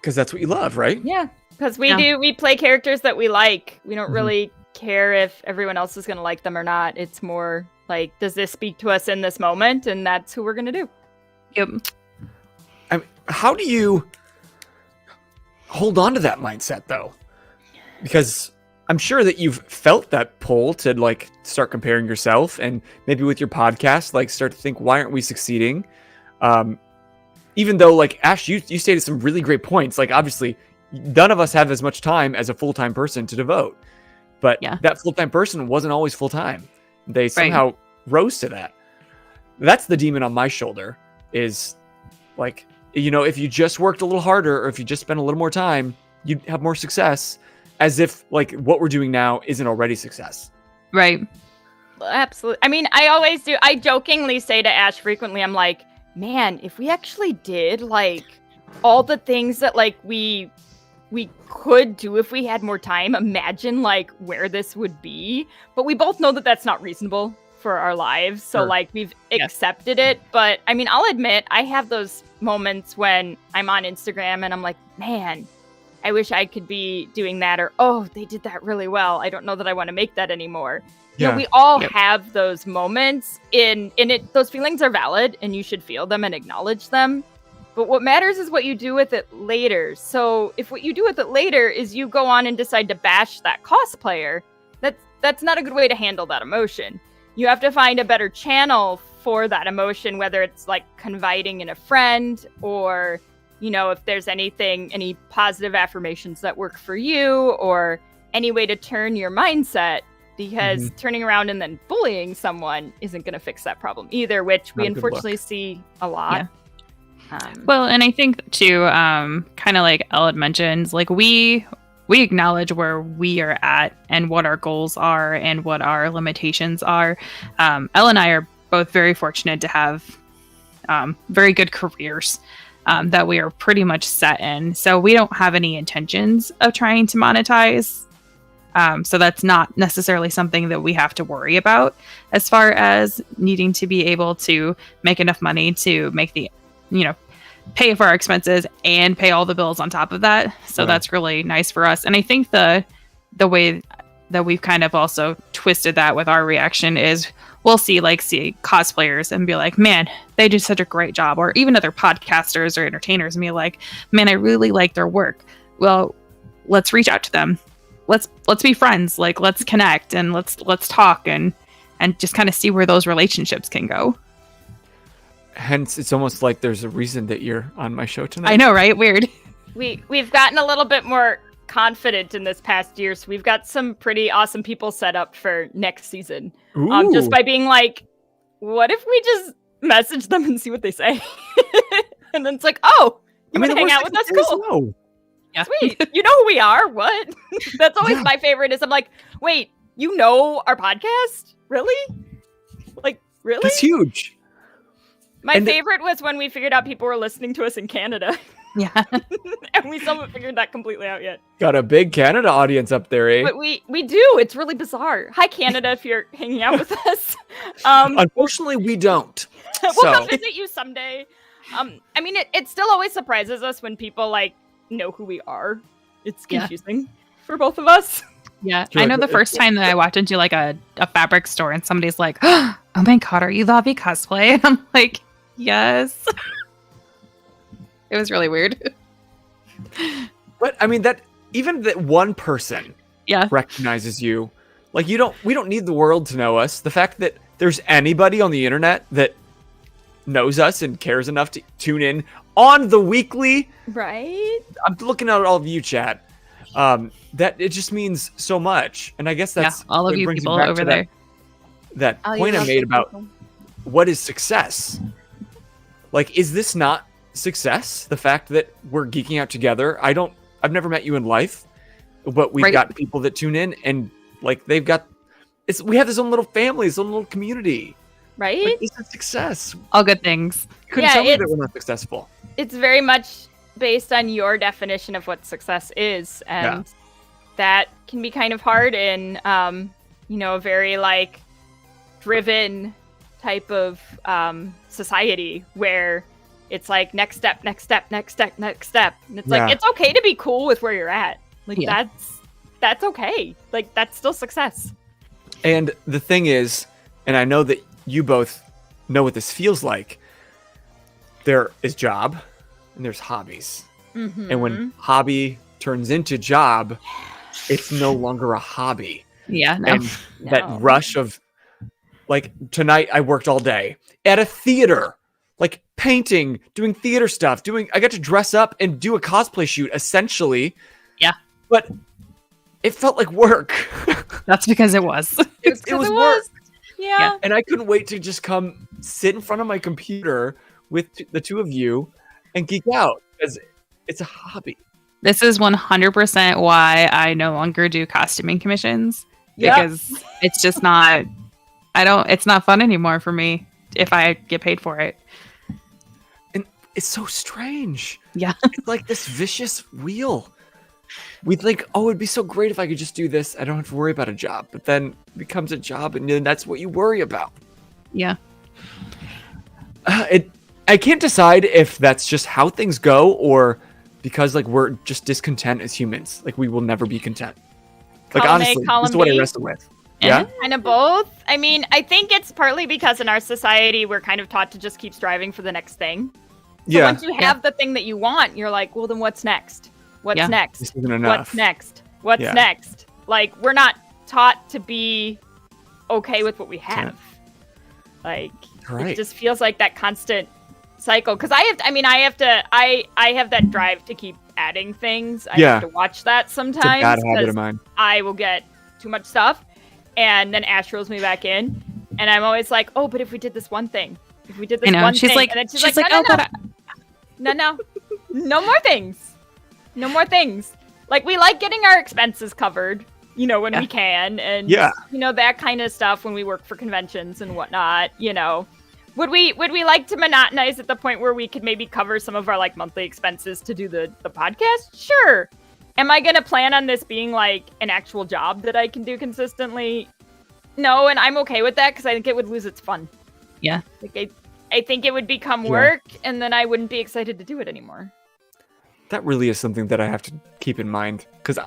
because that's what you love, right? Yeah. Because we play characters that we like. We don't really care if everyone else is going to like them or not. It's more like, does this speak to us in this moment? And that's who we're going to do. Yep. I mean, how do you hold on to that mindset, though? Because I'm sure that you've felt that pull to like start comparing yourself, and maybe with your podcast, like start to think, why aren't we succeeding? even though like Ash, you stated some really great points. Like obviously, none of us have as much time as a full-time person to devote, but that full-time person wasn't always full-time. They somehow rose to that. That's the demon on my shoulder. Is like, you know, if you just worked a little harder, or if you just spent a little more time, you'd have more success. As if like what we're doing now isn't already success. Right. Absolutely. I mean, I always do. I jokingly say to Ash frequently, I'm like, man, if we actually did like all the things that like we could do if we had more time, imagine like where this would be. But we both know that that's not reasonable for our lives. So like we've accepted it. But I mean, I'll admit I have those moments when I'm on Instagram and I'm like, man, I wish I could be doing that, or, oh, they did that really well. I don't know that I want to make that anymore. You know, we all have those moments in it. Those feelings are valid and you should feel them and acknowledge them. But what matters is what you do with it later. So if what you do with it later is you go on and decide to bash that cosplayer, that's not a good way to handle that emotion. You have to find a better channel for that emotion, whether it's like confiding in a friend, or, you know, if there's any positive affirmations that work for you, or any way to turn your mindset, because turning around and then bullying someone isn't going to fix that problem either, which we unfortunately see a lot. Well, and I think too, kind of like Elle had mentioned, like we acknowledge where we are at and what our goals are and what our limitations are. Elle and I are both very fortunate to have very good careers that we are pretty much set in. So we don't have any intentions of trying to monetize. So that's not necessarily something that we have to worry about as far as needing to be able to make enough money to make the, you know, pay for our expenses and pay all the bills on top of that. So that's really nice for us. And I think the way that we've kind of also twisted that with our reaction is we'll see cosplayers and be like, man, they do such a great job. Or even other podcasters or entertainers and be like, man, I really like their work. Well, let's reach out to them. Let's be friends. Like, let's connect and let's talk and just kind of see where those relationships can go. Hence, it's almost like there's a reason that you're on my show tonight. I know, right? Weird. We've gotten a little bit more confident in this past year, so we've got some pretty awesome people set up for next season. Just by being like, what if we just message them and see what they say? And then it's like, oh, you want to hang out with us? Cool. No. Yeah. Sweet. You know who we are? What? That's always my favorite is I'm like, wait, you know our podcast? Really? Like, really? That's huge. My favorite was when we figured out people were listening to us in Canada. Yeah. And we still haven't figured that completely out yet. Got a big Canada audience up there, eh? But we do. It's really bizarre. Hi, Canada, if you're hanging out with us. Unfortunately, we don't. We'll come visit you someday. I mean, it still always surprises us when people, like, know who we are. It's confusing for both of us. Yeah. I know the first time that I walked into, like, a fabric store and somebody's like, oh my god, are you Lovey Cosplay? And I'm like, yes. It was really weird. But I mean, that even that one person recognizes you, like we don't need the world to know us. The fact that there's anybody on the internet that knows us and cares enough to tune in on the weekly. Right. I'm looking at all of you, chat. That it just means so much. And I guess that's all of you people over there. That point I made about what is success. Like, is this not success? The fact that we're geeking out together. I've never met you in life, but we've got people that tune in and like we have this own little family, this own little community. Right? Like, this is success. All good things. You couldn't tell me that we're not successful. It's very much based on your definition of what success is. And that can be kind of hard in, a very like driven type of society where it's like next step, next step, next step, next step. And it's like, it's okay to be cool with where you're at. Like that's okay. Like that's still success. And the thing is, and I know that you both know what this feels like. There is job and there's hobbies. Mm-hmm. And when hobby turns into job, it's no longer a hobby. Yeah. No. And that rush of like tonight I worked all day at a theater. like painting, doing theater stuff, I got to dress up and do a cosplay shoot essentially. Yeah. But it felt like work. That's because it was. It was work. Yeah. And I couldn't wait to just come sit in front of my computer with the two of you and geek out, because it's a hobby. This is 100% why I no longer do costuming commissions, because it's just not, it's not fun anymore for me if I get paid for it. And it's so strange. Yeah. It's like this vicious wheel. We think, oh, it'd be so great if I could just do this. I don't have to worry about a job. But then it becomes a job, and then that's what you worry about. Yeah. I can't decide if that's just how things go, or because like we're just discontent as humans. Like we will never be content. Like Column A, honestly, column this is what I B. wrestle with. Yeah. Kind of both. I mean, I think it's partly because in our society we're kind of taught to just keep striving for the next thing. So once you have the thing that you want, you're like, well, then what's next? What's next? This isn't enough. What's next? What's next? Like, we're not taught to be okay with what we have. Like, it just feels like that constant cycle. Because I have that drive to keep adding things. I have to watch that sometimes. It's a bad habit of mine. I will get too much stuff, and then Ash rolls me back in, and I'm always like, oh, but if we did this one thing, and then she's like, no more things. No more things. Like, we like getting our expenses covered, when we can, and that kind of stuff when we work for conventions and whatnot. Would we like to monotonize at the point where we could maybe cover some of our like monthly expenses to do the podcast? Sure. Am I gonna plan on this being like an actual job that I can do consistently? No, and I'm okay with that because I think it would lose its fun. Yeah. Like I think it would become work, and then I wouldn't be excited to do it anymore. That really is something that I have to keep in mind, because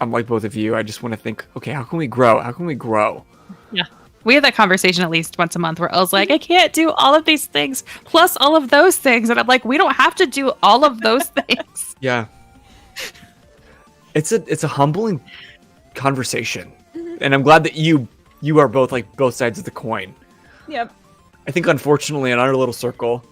I'm like both of you. I just want to think, okay, how can we grow? Yeah. We have that conversation at least once a month where Elle's like, I can't do all of these things plus all of those things. And I'm like, we don't have to do all of those things. Yeah. It's a humbling conversation. And I'm glad that you are both like both sides of the coin. Yep. I think unfortunately in our little circle,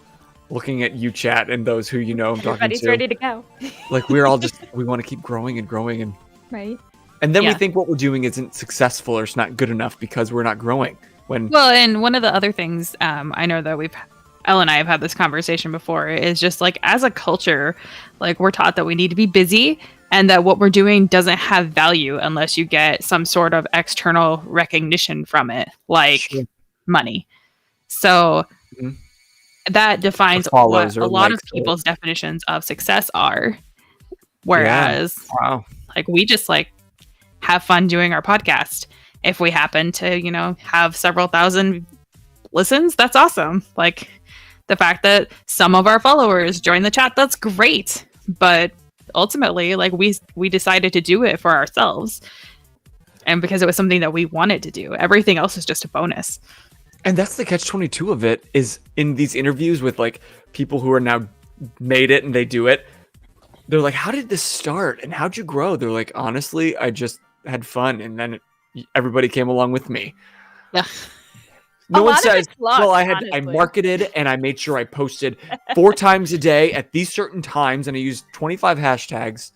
looking at you chat and those who I'm talking to. Everybody's ready to go. Like we're all we want to keep growing and growing and right. And then we think what we're doing isn't successful or it's not good enough because we're not growing. Well, and one of the other things I know that Elle and I have had this conversation before is just like as a culture, like we're taught that we need to be busy and that what we're doing doesn't have value unless you get some sort of external recognition from it, like money. So that defines what a lot of people's definitions of success are. Whereas like we just like have fun doing our podcast. If we happen to, have several thousand listens, that's awesome. Like the fact that some of our followers join the chat, that's great. But ultimately, like we decided to do it for ourselves. And because it was something that we wanted to do. Everything else is just a bonus. And that's the catch-22 of it, is in these interviews with like people who are now made it and they do it. They're like, how did this start? And how'd you grow? They're like, honestly, I just had fun. And then everybody came along with me. Yeah. No one says, well, I marketed and I made sure I posted 4 times a day at these certain times. And I used 25 hashtags.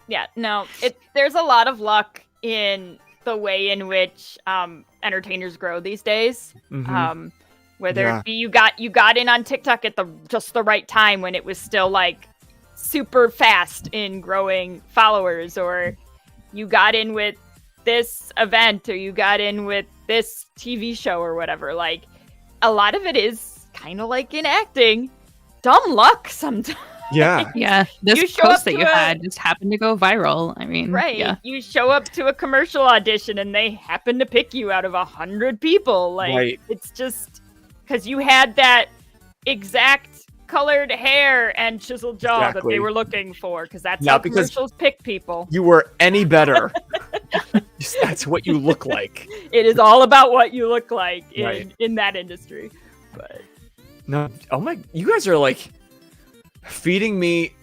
Yeah, no, there's a lot of luck in the way in which entertainers grow these days. Whether it be you got in on TikTok at just the right time when it was still like super fast in growing followers, or you got in with this event, or you got in with this TV show or whatever. Like a lot of it is kind of like in acting, dumb luck sometimes. Yeah. Yeah. This post that you had just happened to go viral. I mean, right. You show up to a commercial audition and they happen to pick you out of 100 people. Like it's just because you had that exact colored hair and chiseled jaw that they were looking for, because that's how commercials pick people. You were any better. That's what you look like. It is all about what you look like in that industry. But no, you guys are like feeding me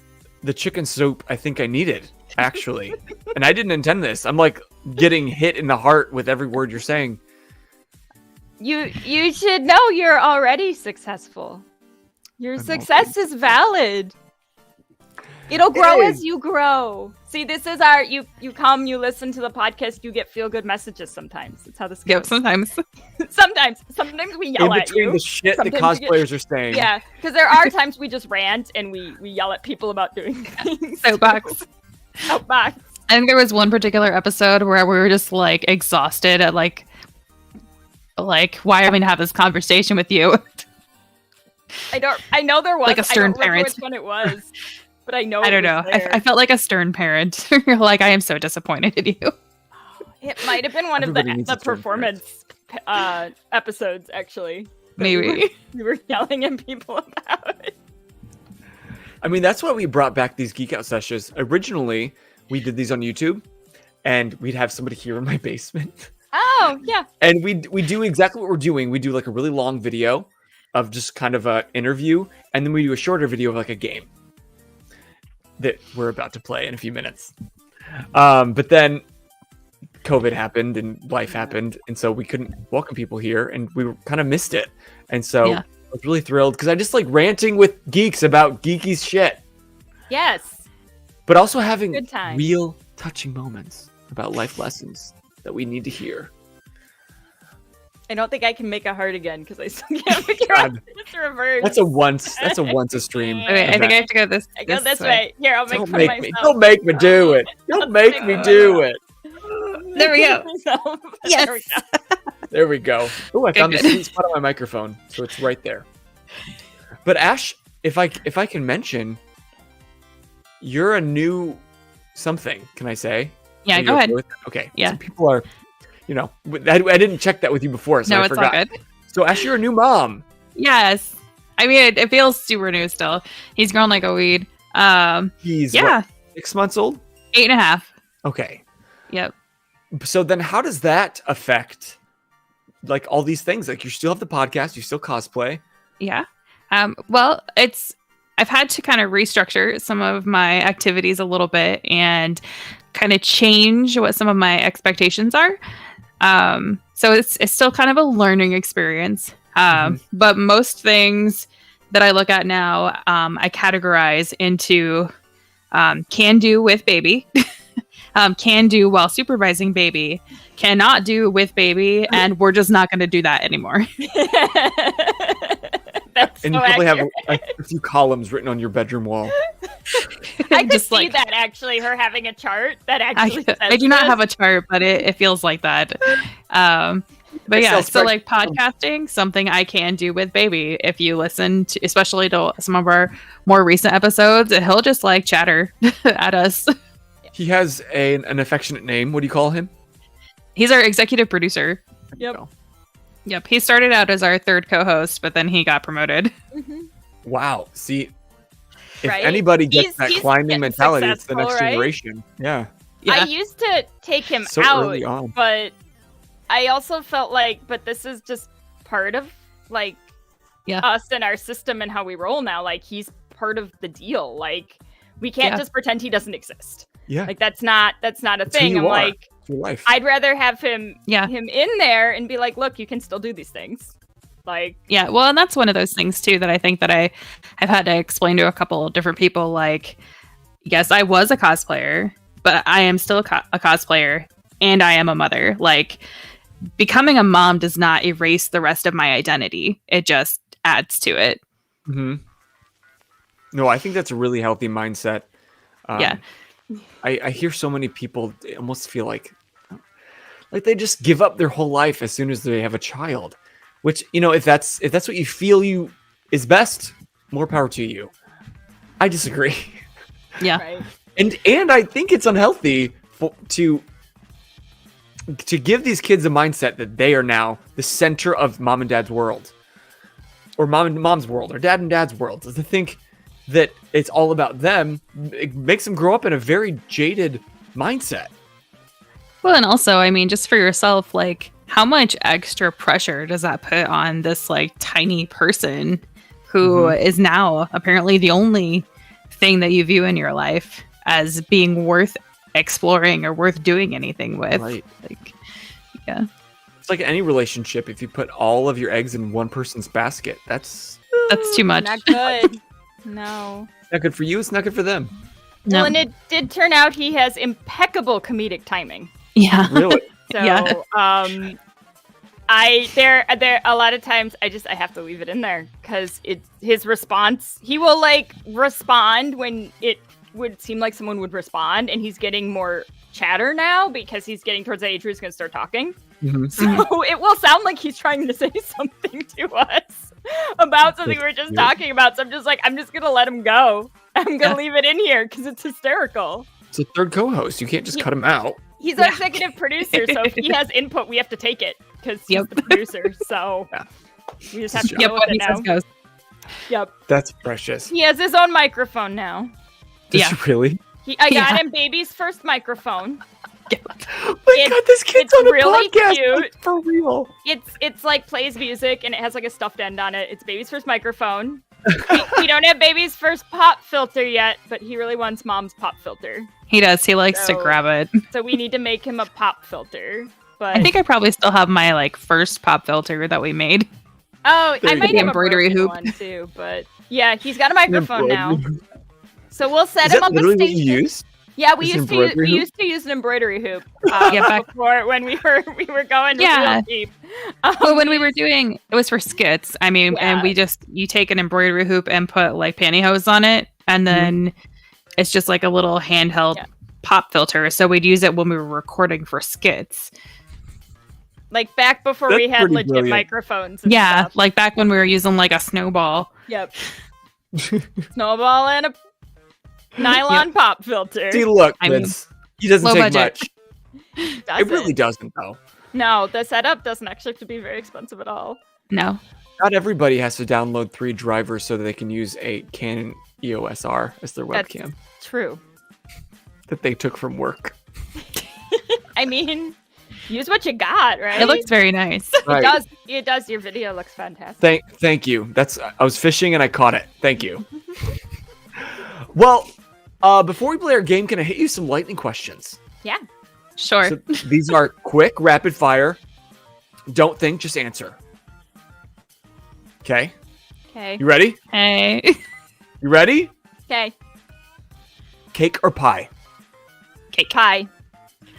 the chicken soup I think I needed, actually. And I didn't intend this. I'm like getting hit in the heart with every word you're saying. You should know you're already successful. Your success is valid. It'll grow as you grow. See, this is our you come, you listen to the podcast, you get feel good messages sometimes. That's how this goes. Yep, sometimes. sometimes we yell In at between you. the shit that Sometimes you cosplayers are saying. Yeah, because there are times we just rant and we yell at people about doing things. Soapbox. Soapbox. I think there was one particular episode where we were just like exhausted at like why am I to have this conversation with you? I know there was Like a stern I don't remember parent. which one it was, but I know I don't know. I felt like a stern parent. You're like, I am so disappointed in you. It might have been one Everybody of needs the a stern performance episodes, actually. that Maybe. we were yelling at people about. I mean, that's why we brought back these Geek Out Sessions. Originally, we did these on YouTube, and we'd have somebody here in my basement. Oh, yeah. And we do exactly what we're doing. We do like a really long video of just kind of a interview, and then we do a shorter video of like a game that we're about to play in a few minutes. But then COVID happened and life happened, and so we couldn't welcome people here, and we kind of missed it. And so I was really thrilled because I just like ranting with geeks about geeky shit, Yes. but also having Good time. real touching moments about life lessons that we need to hear. I don't think I can make a heart again because I still can't figure out God. this reverse. That's a once a stream. Okay, I think I have to go this. I go this way. Here, I'll make Don't fun of make me. myself. Don't make me do it. Don't make me do it. There we go. Yes. There we go. There we go. Oh, I found the Good. sweet spot on my microphone, so it's right there. But Ash, if I can mention, you're a new something. Can I say? Yeah, Are go you ahead. with it? Okay. Yeah. So people are, I didn't check that with you before, so No, I it's forgot. all good. So Ash, you're a new mom. Yes. I mean, it feels super new still. He's grown like a weed. He's Yeah. what, 6 months old. 8.5. Okay. Yep. So then, how does that affect like all these things? Like you still have the podcast, you still cosplay. Yeah. Well, I've had to kind of restructure some of my activities a little bit and kind of change what some of my expectations are. So it's still kind of a learning experience. But most things that I look at now, I categorize into can do with baby, can do while supervising baby, cannot do with baby, and we're just not going to do that anymore. That's And so you probably accurate. have a few columns written on your bedroom wall. I could Just see like- that actually. Her having a chart that actually. I do not have a chart, but it feels like that. But yeah, Excel so like podcasting, something I can do with baby. If you listen to, especially to some of our more recent episodes, he'll just like chatter at us. He has an affectionate name. What do you call him? He's our executive producer. Yep. Yep. He started out as our third co-host, but then he got promoted. Wow. See, if Right? anybody gets He's- that he's climbing getting mentality, it's the successful, next right? generation. Yeah. Yeah. I used to take him So out, early on. but I also felt like, but this is just part of like us and our system and how we roll now. Like he's part of the deal. Like we can't just pretend he doesn't exist. Yeah. Like that's not a That's who thing. you I'm are. like, It's your life. I'd rather have him Yeah. him in there and be like, look, you can still do these things. Like Yeah, well, and that's one of those things too that I think that I've had to explain to a couple of different people. Like, yes, I was a cosplayer, but I am still a cosplayer, and I am a mother. Like, becoming a mom does not erase the rest of my identity; it just adds to it. Mm-hmm. No, I think that's a really healthy mindset. Yeah. I hear so many people almost feel like they just give up their whole life as soon as they have a child. Which, if that's what you feel is best, more power to you. I disagree. Yeah, right. And I think it's unhealthy to give these kids a mindset that they are now the center of mom and dad's world, or mom and mom's world, or dad and dad's world. To think that it's all about them, it makes them grow up in a very jaded mindset. Well, and also, I mean, just for yourself, like, how much extra pressure does that put on this like tiny person who is now apparently the only thing that you view in your life as being worth exploring or worth doing anything with? Right. Like, yeah. It's like any relationship. If you put all of your eggs in one person's basket, that's too much. Not good. No. not good for you. It's not good for them. No. Well, and it did turn out he has impeccable comedic timing. Yeah. Really? So, Yeah. there a lot of times I have to leave it in there because it's his response. He will like respond when it would seem like someone would respond, and he's getting more chatter now because he's getting towards the age where he's going to start talking. Mm-hmm. So it will sound like he's trying to say something to us about something we were just talking about. So I'm just going to let him go. I'm going to leave it in here because it's hysterical. It's a third co-host. You can't just cut him out. He's our executive producer, so if he has input, we have to take it because he's the producer. So we just have to go with it now. Goes. Yep. That's precious. He has his own microphone now. Does you really? I got him baby's first microphone. Oh my god, this kid's it's on a really podcast. cute. Like, for real. It's like plays music and it has like a stuffed end on it. It's baby's first microphone. we don't have baby's first pop filter yet, but he really wants mom's pop filter. He does. He likes to grab it. So we need to make him a pop filter. But I think I probably still have my like first pop filter that we made. I There you might go. have Embroidery a broken hoop. one too, but yeah, he's got a microphone now. So we'll set Is him that up a literally what station. you use? Yeah, we This used to embroidery hoop? use an embroidery hoop. back Before when we were going to Yeah. real deep. But when we were doing, it was for skits. I mean, Yeah. and you take an embroidery hoop and put like pantyhose on it, and then it's just like a little handheld pop filter. So we'd use it when we were recording for skits. Like back before That's we had pretty legit brilliant. microphones. And Yeah, stuff. like back when we were using like a snowball. Yep. Snowball and a nylon pop filter. See, look, I mean, Vince. He doesn't low take budget. much. Does It really doesn't, though. No, the setup doesn't actually have to be very expensive at all. No. Not everybody has to download 3 drivers so that they can use a Canon EOS R as their That's webcam true. that they took from work. I mean, use what you got, right? It looks very nice. Right. It does. It does. Your video looks fantastic. Thank you. I was fishing and I caught it. Thank you. Well, before we play our game, can I hit you some lightning questions? Yeah. Sure. So these are quick, rapid fire. Don't think, just answer. Okay. Okay. You ready? Hey. You ready? Okay. Cake or pie? Cake. Pie.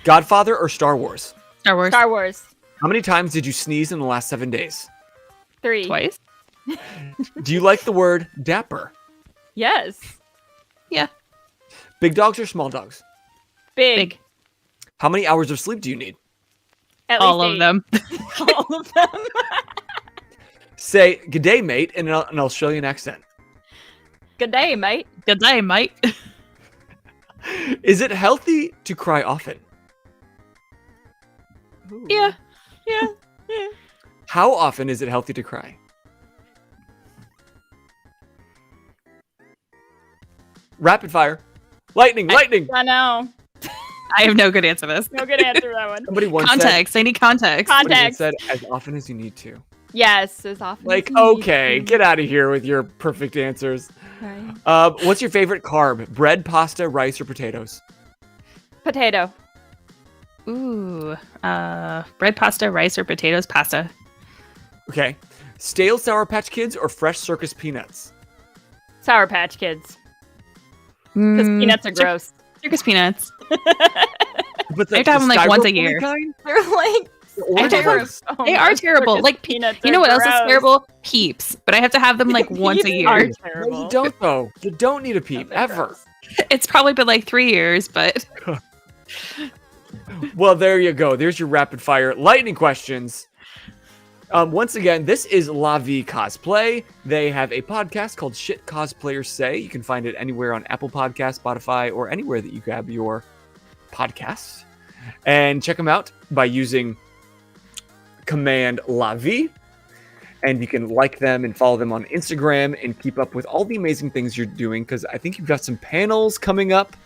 Godfather or Star Wars? Star Wars. Star Wars. How many times did you sneeze in the last 7 days? 3. Twice. Do you like the word dapper? Yes. Yeah. Big dogs or small dogs? Big. Big. How many hours of sleep do you need? At All least of 8. them. All of them. Say good day, mate, in an Australian accent. Good day, mate. Good day, mate. Is it healthy to cry often? Ooh. Yeah. Yeah. How often is it healthy to cry? Rapid fire. Lightning, lightning. I know. I have no good answer to this. No good answer to that one. Somebody once Context. I need context. said as often as you need to. Yes, as often. Like, as you need okay, to. get out of here with your perfect answers. Right. What's your favorite carb? Bread, pasta, rice, or potatoes? Potato. Ooh. Bread, pasta, rice, or potatoes? Pasta. Okay. Stale Sour Patch Kids or fresh circus peanuts? Sour Patch Kids. Because peanuts are gross. Circus peanuts. But I have to have them, like, once a year. They're like I terrible. Oh, They are my terrible. circus Like, peanuts you are know what else is gross. terrible? Peeps. But I have to have them like once a Peeps year. are No, terrible. you don't, though. You don't need a peep, They're ever. gross. It's probably been like 3 years, but Well, there you go. There's your rapid fire lightning questions. Once again, this is Lovey Cosplay. They have a podcast called Shit Cosplayers Say. You can find it anywhere on Apple Podcasts, Spotify, or anywhere that you grab your podcasts. And check them out by using command Lovey. And you can like them and follow them on Instagram and keep up with all the amazing things you're doing, because I think you've got some panels coming up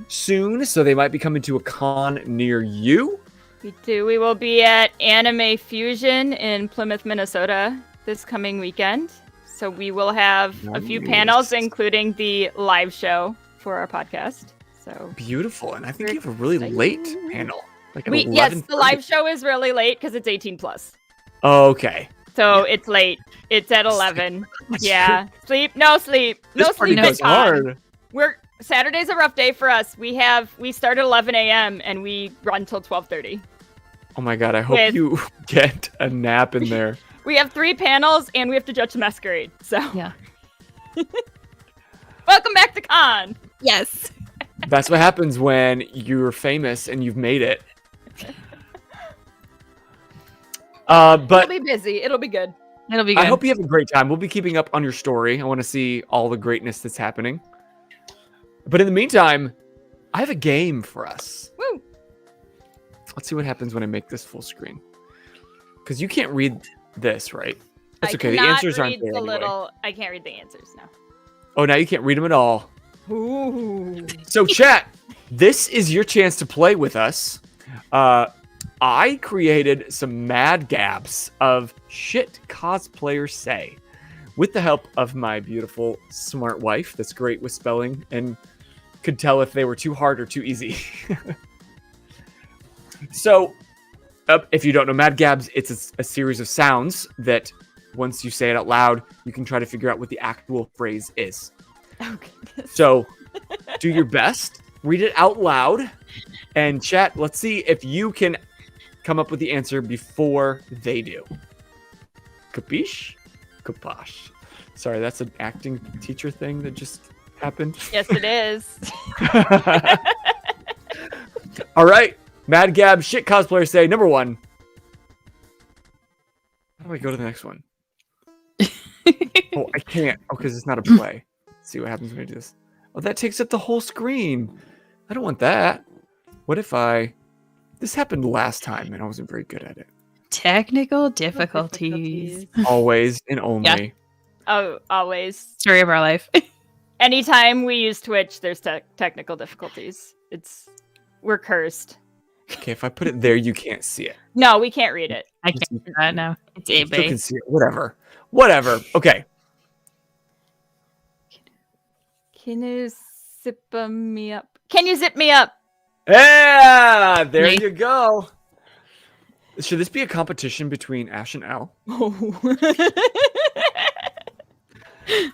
soon, so they might be coming to a con near you. We do. We will be at Anime Fusion in Plymouth, Minnesota this coming weekend. So we will have a few Nice. panels, including the live show for our podcast. So Beautiful. And I think Very you have a really exciting. late panel. Like at Yes, 11:30? the live show is really late because it's 18 plus. Okay. So it's late. It's at 11. Yeah. Sleep. No sleep. No This party sleep. goes hard. Saturday's a rough day for us. We start at 11 a.m. and we run till 12:30. Oh my god, I hope you get a nap in there. We have 3 panels and we have to judge the masquerade. So Yeah. welcome back to con. Yes. That's what happens when you're famous and you've made it. But It'll be busy. It'll be good. It'll be good. I hope you have a great time. We'll be keeping up on your story. I want to see all the greatness that's happening. But in the meantime, I have a game for us. Woo. Let's see what happens when I make this full screen. Because you can't read this, right? That's okay. The answers aren't there anyway. I can't read the answers now. Oh, now you can't read them at all. Ooh. So, chat, this is your chance to play with us. I created some mad gabs of shit cosplayers say with the help of my beautiful, smart wife that's great with spelling and could tell if they were too hard or too easy. So, if you don't know Mad Gabs, it's a series of sounds that once you say it out loud, you can try to figure out what the actual phrase is. Okay. So, do your best, read it out loud, and chat, let's see if you can come up with the answer before they do. Capiche? Caposh. Sorry, that's an acting teacher thing that just happened. Yes, it is. All right. Mad Gab, shit cosplayers say, number 1. How do I go to the next one? Oh, I can't. Oh, because it's not a play. Let's see what happens when I do this. Oh, that takes up the whole screen. I don't want that. What if this happened last time and I wasn't very good at it. Technical difficulties. Always and only. Oh, always. Story of our life. Anytime we use Twitch, there's technical difficulties. We're cursed. Okay, if I put it there, you can't see it. No, we can't read it. I can't do that now. It's You still can eBay. see it. Whatever. Okay. Can you zip me up? Can you zip me up? Yeah, there Nice. you go. Should this be a competition between Ash and Al?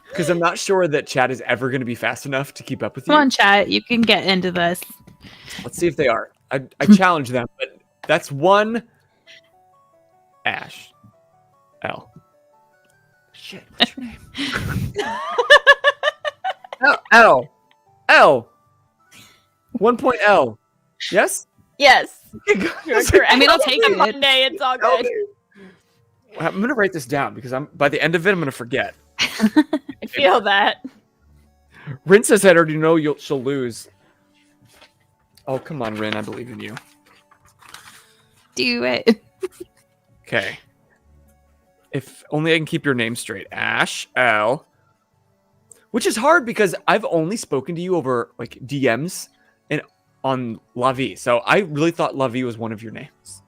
Because I'm not sure that chat is ever going to be fast enough to keep up with you. Come on, chat. You can get into this. Let's see if they are. I challenge them, but that's one Ash. L. Shit, what's your name? L. 1.L. Yes? Yes. Okay, good. You're correct. I mean, I'll It's take a it. Monday. It's all good. I'm going to write this down because by the end of it, I'm going to forget. I feel that. Rin says I already know she'll lose. Oh, come on, Rin. I believe in you. Do it. Okay. If only I can keep your name straight. Ash L. Which is hard because I've only spoken to you over like DMs and on Lovey. So I really thought Lovey was one of your names.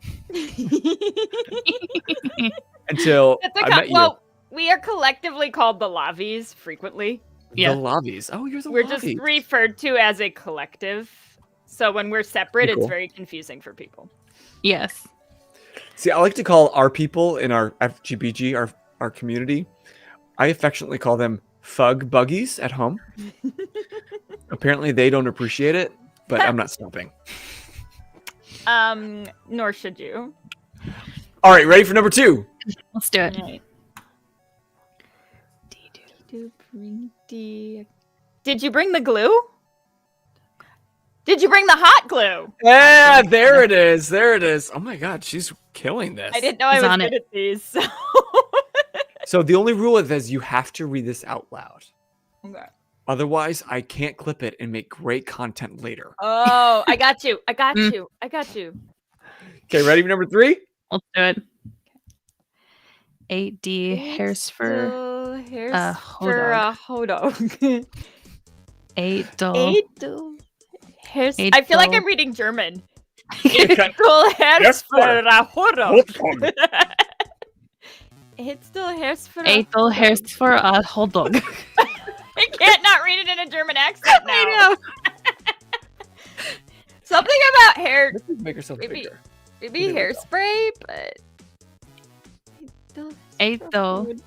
Until I met you. Well, we are collectively called the Lavies frequently. Yeah. The Lovies. Oh, you're the We're Lovies. just referred to as a collective. So when we're separate, Pretty cool. it's very confusing for people. Yes. See, I like to call our people in our FGBG, our community, I affectionately call them fug buggies at home. Apparently they don't appreciate it, but I'm not stopping. Nor should you. All right, ready for number 2? Let's do it. Right. Did you bring the glue? Did you bring the hot glue? Yeah, there it is. There it is. Oh my god, she's killing this. I didn't know I He's was on good it. at these. So. So the only rule is you have to read this out loud. Okay. Otherwise, I can't clip it and make great content later. Oh, I got you. I got Mm. you. I got you. Okay, ready for number 3? Let's do it. 8D hairs for hold on. 8 Hairs. Eight I feel like doll. I'm reading German. Okay. Hairs for for a Hodog. Hairs for a 8 hairs for a hot dog. I can't not read it in a German accent now. I know. So Something about hair. Let's just make ourselves Maybe- bigger. Maybe There we go. hairspray, but Eightel.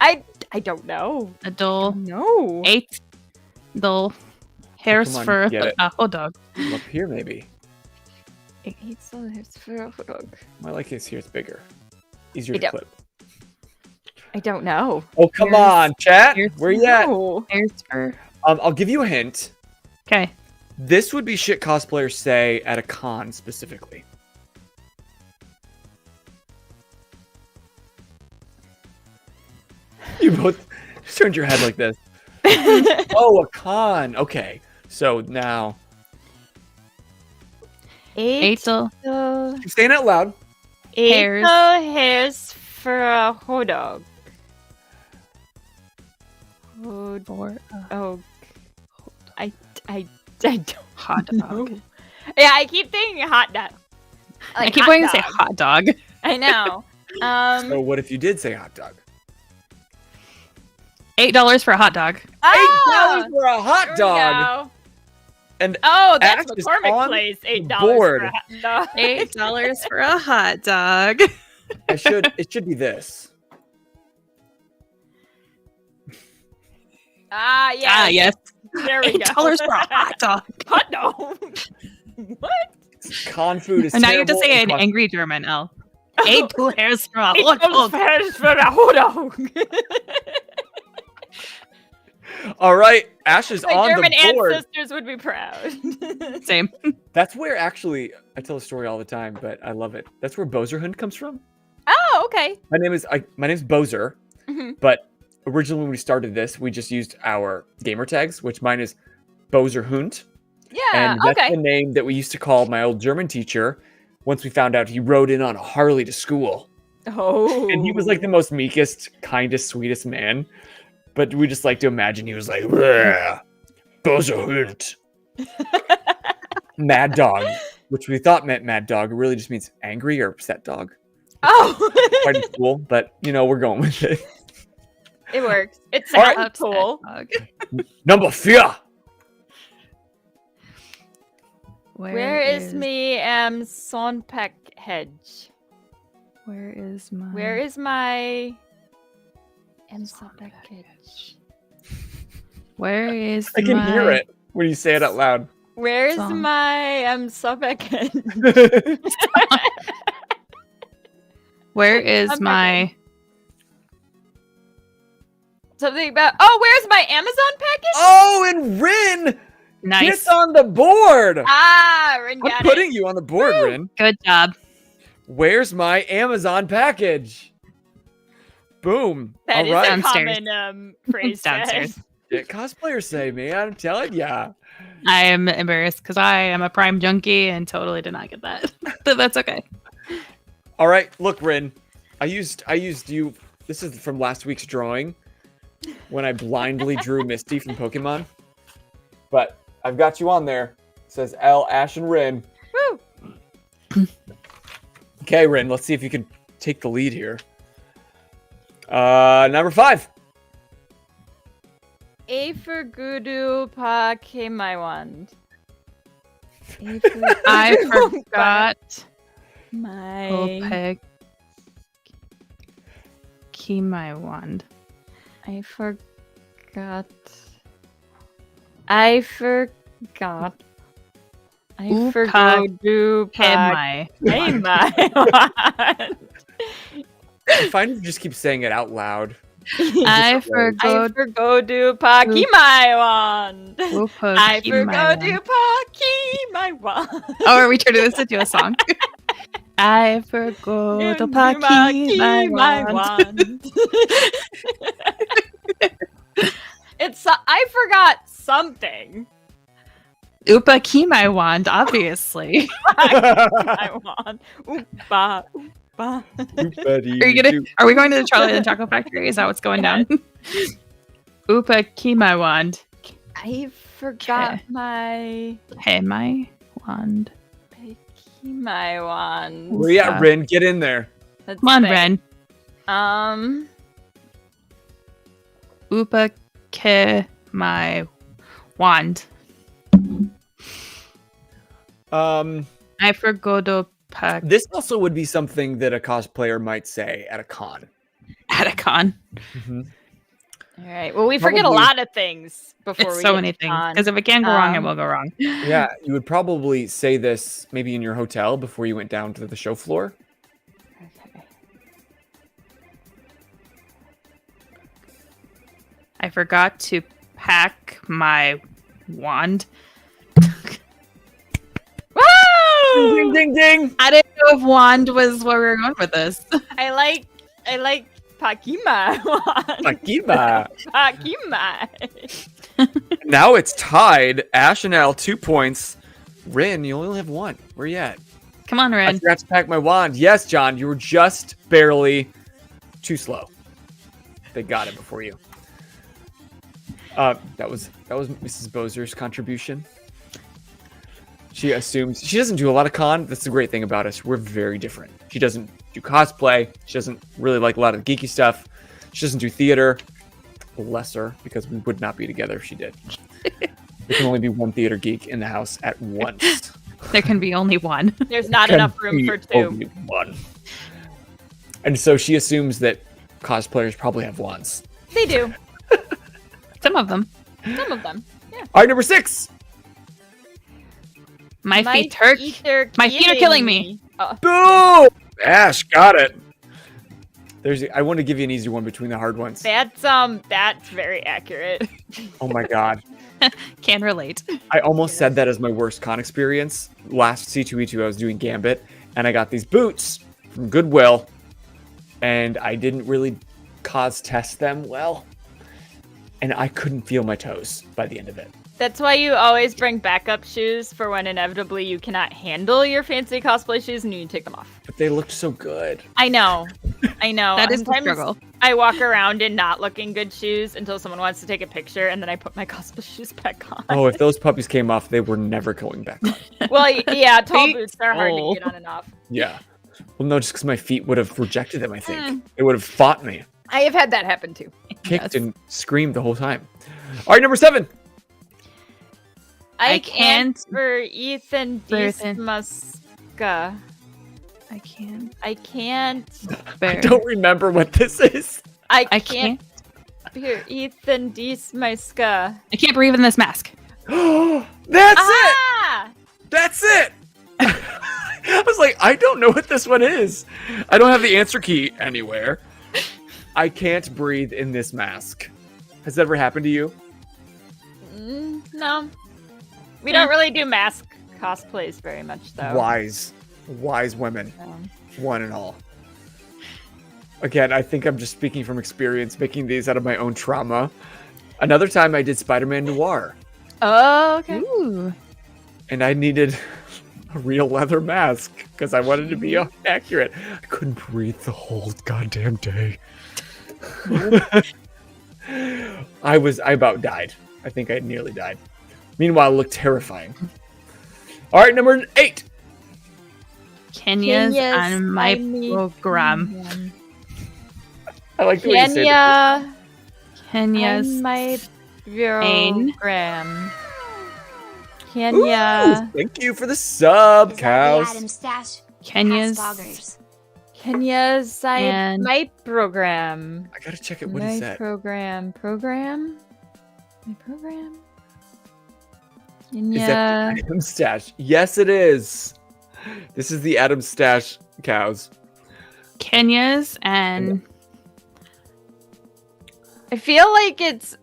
I don't know. Adol. No. Eightel. Hairs on, for get it. a hot dog. Up here, maybe. I like this here. It's bigger. Easier I to don't- clip. I don't know. Oh, come Here's- on, chat. here's- Where you at? No. Hairs for. I'll give you a hint. Okay. This would be shit cosplayers say at a con specifically. You both just turned your head like this. Oh, a con. Okay. So now, Eightel. keep saying it out loud. Hairs. Hairs for a hot dog. For a Oh, I don't hot dog. know. Yeah, I keep thinking hot dog. I Like keep hot wanting to say dog. hot dog. I know. So what if you did say hot dog? $8 for a hot dog. Ah, $8 for a hot here we dog. go. And Oh, that's Ash is McCormick on Place. $8 board. for a hot dog. $8 for a hot dog. it should be this. Ah, yeah. Ah, yes. There we go. $8 for a hot dog. Hot dog. What? Con food is And now you have to terrible say it and in cost- angry German, L. $8 for a hot $8 dog. for a hot dog. All right, Ash is My on German the board. ancestors would be proud. Same. That's where actually I tell a story all the time, but I love it. That's where Boser comes from. Oh, okay. My name's Boser, Mhm. but originally when we started this, we just used our gamer tags, which mine is Boser Hund, Yeah, and that's okay. the name that we used to call my old German teacher. Once we found out he rode in on a Harley to school, Oh. and he was like the most meekest, kindest, sweetest man. But we just like to imagine he was like, "Bleh, Boser Hund, mad dog," which we thought meant mad dog. It really just means angry or upset dog. Oh. Quite cool, but we're going with it. It works. It All sounds right. cool. Dog. Number 4. Where is me Sonpack hedge? Where is my? Where is my Sonpack hedge? Where is I can my... hear it when you say it out loud. Where is Song. my Sonpack hedge? Where is I'm my? Something about. Oh, where's my Amazon package? Oh, and Rin Nice. gets on the board. Ah, Rin I'm got putting it. you on the board, Woo. Rin. Good job. Where's my Amazon package? Boom. That is All right. a Downstairs. common phrase. Downstairs. Yeah, cosplayers say, man. I'm telling ya. I am embarrassed because I am a Prime junkie and totally did not get that. But that's okay. All right, look, Rin. I used you. This is from last week's drawing when I blindly drew Misty from Pokemon. But I've got you on there. It says L, Ash, and Rin. Woo. Okay, Rin. Let's see if you can take the lead here. Number 5. A for Gudu Pa came my wand. I forgot. My. Opeg. Key my wand. I forgot. I forgot. I Oopah forgot. Do Hey Pa my. came my wand. I find you just keep saying it out loud. I I forgot. forgot do Pa key my wand. I forgot to to. Paki my wand. Oh, are we turning this into a song? I forgot to Paki my wand. It's I forgot something. Upa key my wand, obviously. I want. Oopa, oopa. Are we going to the Charlie and the Chocolate Factory? Is that what's going down? Upa key my wand. I forgot Okay. my Hey my wand. key my wand. Where you at, Rin? Get in there. Let's Come on, think. Ren. Upa ke my wand. I forgot to pack This also would be something that a cosplayer might say at a con. at a con. Mm-hmm. All right. Well, we forget a Probably- lot of things before It's we so get many to things. con. Because if it can go wrong, it will go wrong. Yeah, you would probably say this maybe in your hotel before you went down to the show floor. Okay. I forgot to pack my wand. Ding, Woo! ding, ding! I didn't know if wand was where we were going with this. I like Pakima. Akiba. Pakima. Now it's tied. Ash and Al 2 points. Rin, you only have 1. Where you at? Come on, I Ren. forgot to pack my wand. Yes, John, you were just barely too slow. They got it before you. That was Mrs. Boser's contribution. She assumes she doesn't do a lot of con. That's the great thing about us. We're very different. She doesn't do cosplay. She doesn't really like a lot of the geeky stuff. She doesn't do theater. Bless her, because we would not be together if she did. There can only be one theater geek in the house at once. There can be only one. There's not Can enough room be for 2. only one. And so she assumes that cosplayers probably have wands. They do. Some of them. Some of them. Yeah. All right, number 6. My feet hurt. My feet are killing me. Boom! Ash got it. I want to give you an easy one between the hard ones. That's very accurate. Oh my god. Can relate. I almost said that as my worst con experience. Last C2E2 I was doing Gambit, and I got these boots from Goodwill, and I didn't really cause test them well, and I couldn't feel my toes by the end of it. That's why you always bring backup shoes for when inevitably you cannot handle your fancy cosplay shoes and you take them off. But they looked so good. I know. That is the Sometimes struggle. I walk around in not looking good shoes until someone wants to take a picture, and then I put my cosplay shoes back on. Oh, if those puppies came off, they were never going back on. Well, yeah, tall Feet boots are hard full. to get on and off. Yeah. Well, no, just because my feet would have rejected them, I think. They would have fought me. I have had that happen too. Kicked and screamed the whole time. All right, number 7. I can't for Ethan Dismuska. I can't I can't. bear. I don't remember what this is. I I can't. Hear Ethan Dismuska. I can't breathe in this mask. That's it! Ah! That's it! I was like, I don't know what this one is. I don't have the answer key anywhere. I can't breathe in this mask. Has that ever happened to you? No. We don't really do mask cosplays very much, though. Wise women, one and all. Again, I think I'm just speaking from experience, making these out of my own trauma. Another time I did Spider-Man Noir, Oh, okay. Ooh. and I needed a real leather mask because I wanted to be accurate. I couldn't breathe the whole goddamn day. I about died. I think I nearly died. Meanwhile, it looked terrifying. All right, number 8. Kenya's on my program. I like the way you say that. Kenya's on my Ain. program. Ooh, Kenya. thank you for the sub, Is that the cows. Adam Stash? Kenya's Past bloggers. Kenya's And- my program. I gotta check it. What My is that? program. My program. Is that the Adam Stash? Yes, it is. This is the Adam Stash cows. Kenya's and I feel like it's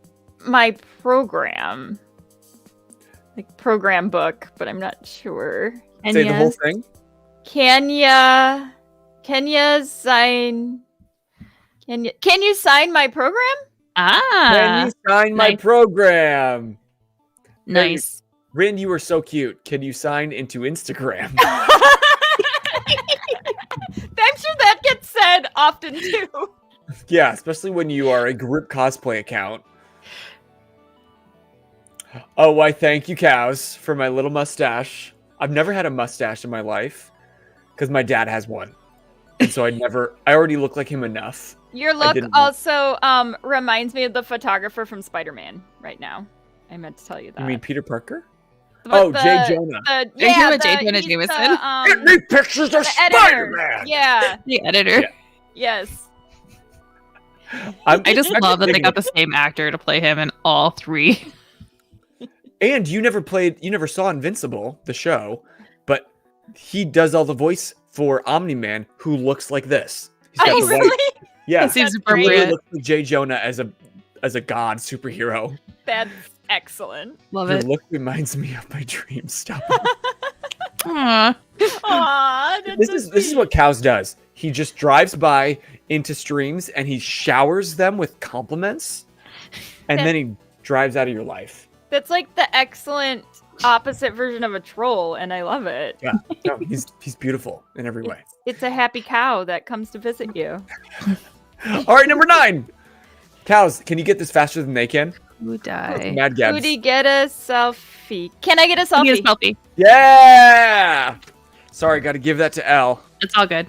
my program. Like program book, but I'm not sure. Say the whole Kenya's thing. Kenya sign. Can you sign my program? Can you sign my nice. program? nice. Rin, you are so cute. Can you sign into Instagram? I'm sure that gets said often too. Yeah, especially when you are a group cosplay account. Oh, why thank you, cows, for my little mustache. I've never had a mustache in my life because my dad has one. And so I already look like him enough. Your look didn't know. also reminds me of the photographer from Spider-Man right now. I meant to tell you that. You mean Peter Parker? Oh, Jay Jonah. J. Jonah he's Jameson. Get me pictures of the editor. Spider-Man. Yeah. The editor. Yeah. Yes. I just love that they got the same actor to play him in all three. And you never saw Invincible, the show, but he does all the voice for Omni-Man, who looks like this. He's got the really? white. Yeah, It seems he really appropriate. looks like Jay Jonah as a god superhero. That's excellent. Love Your it. look reminds me of my dreams. Stop it. Aw. Aw, that's This is what Cows does. He just drives by into streams and he showers them with compliments, and then he drives out of your life. That's like the excellent opposite version of a troll, and I love it. Yeah, no, he's beautiful in every way. It's a happy cow that comes to visit you. All right, number 9. Cows, can you get this faster than they can? Who die? Mad Gabs. Woody, get a selfie. Can I get a He is selfie? healthy. Yeah. Sorry, got to give that to Elle, It's all good.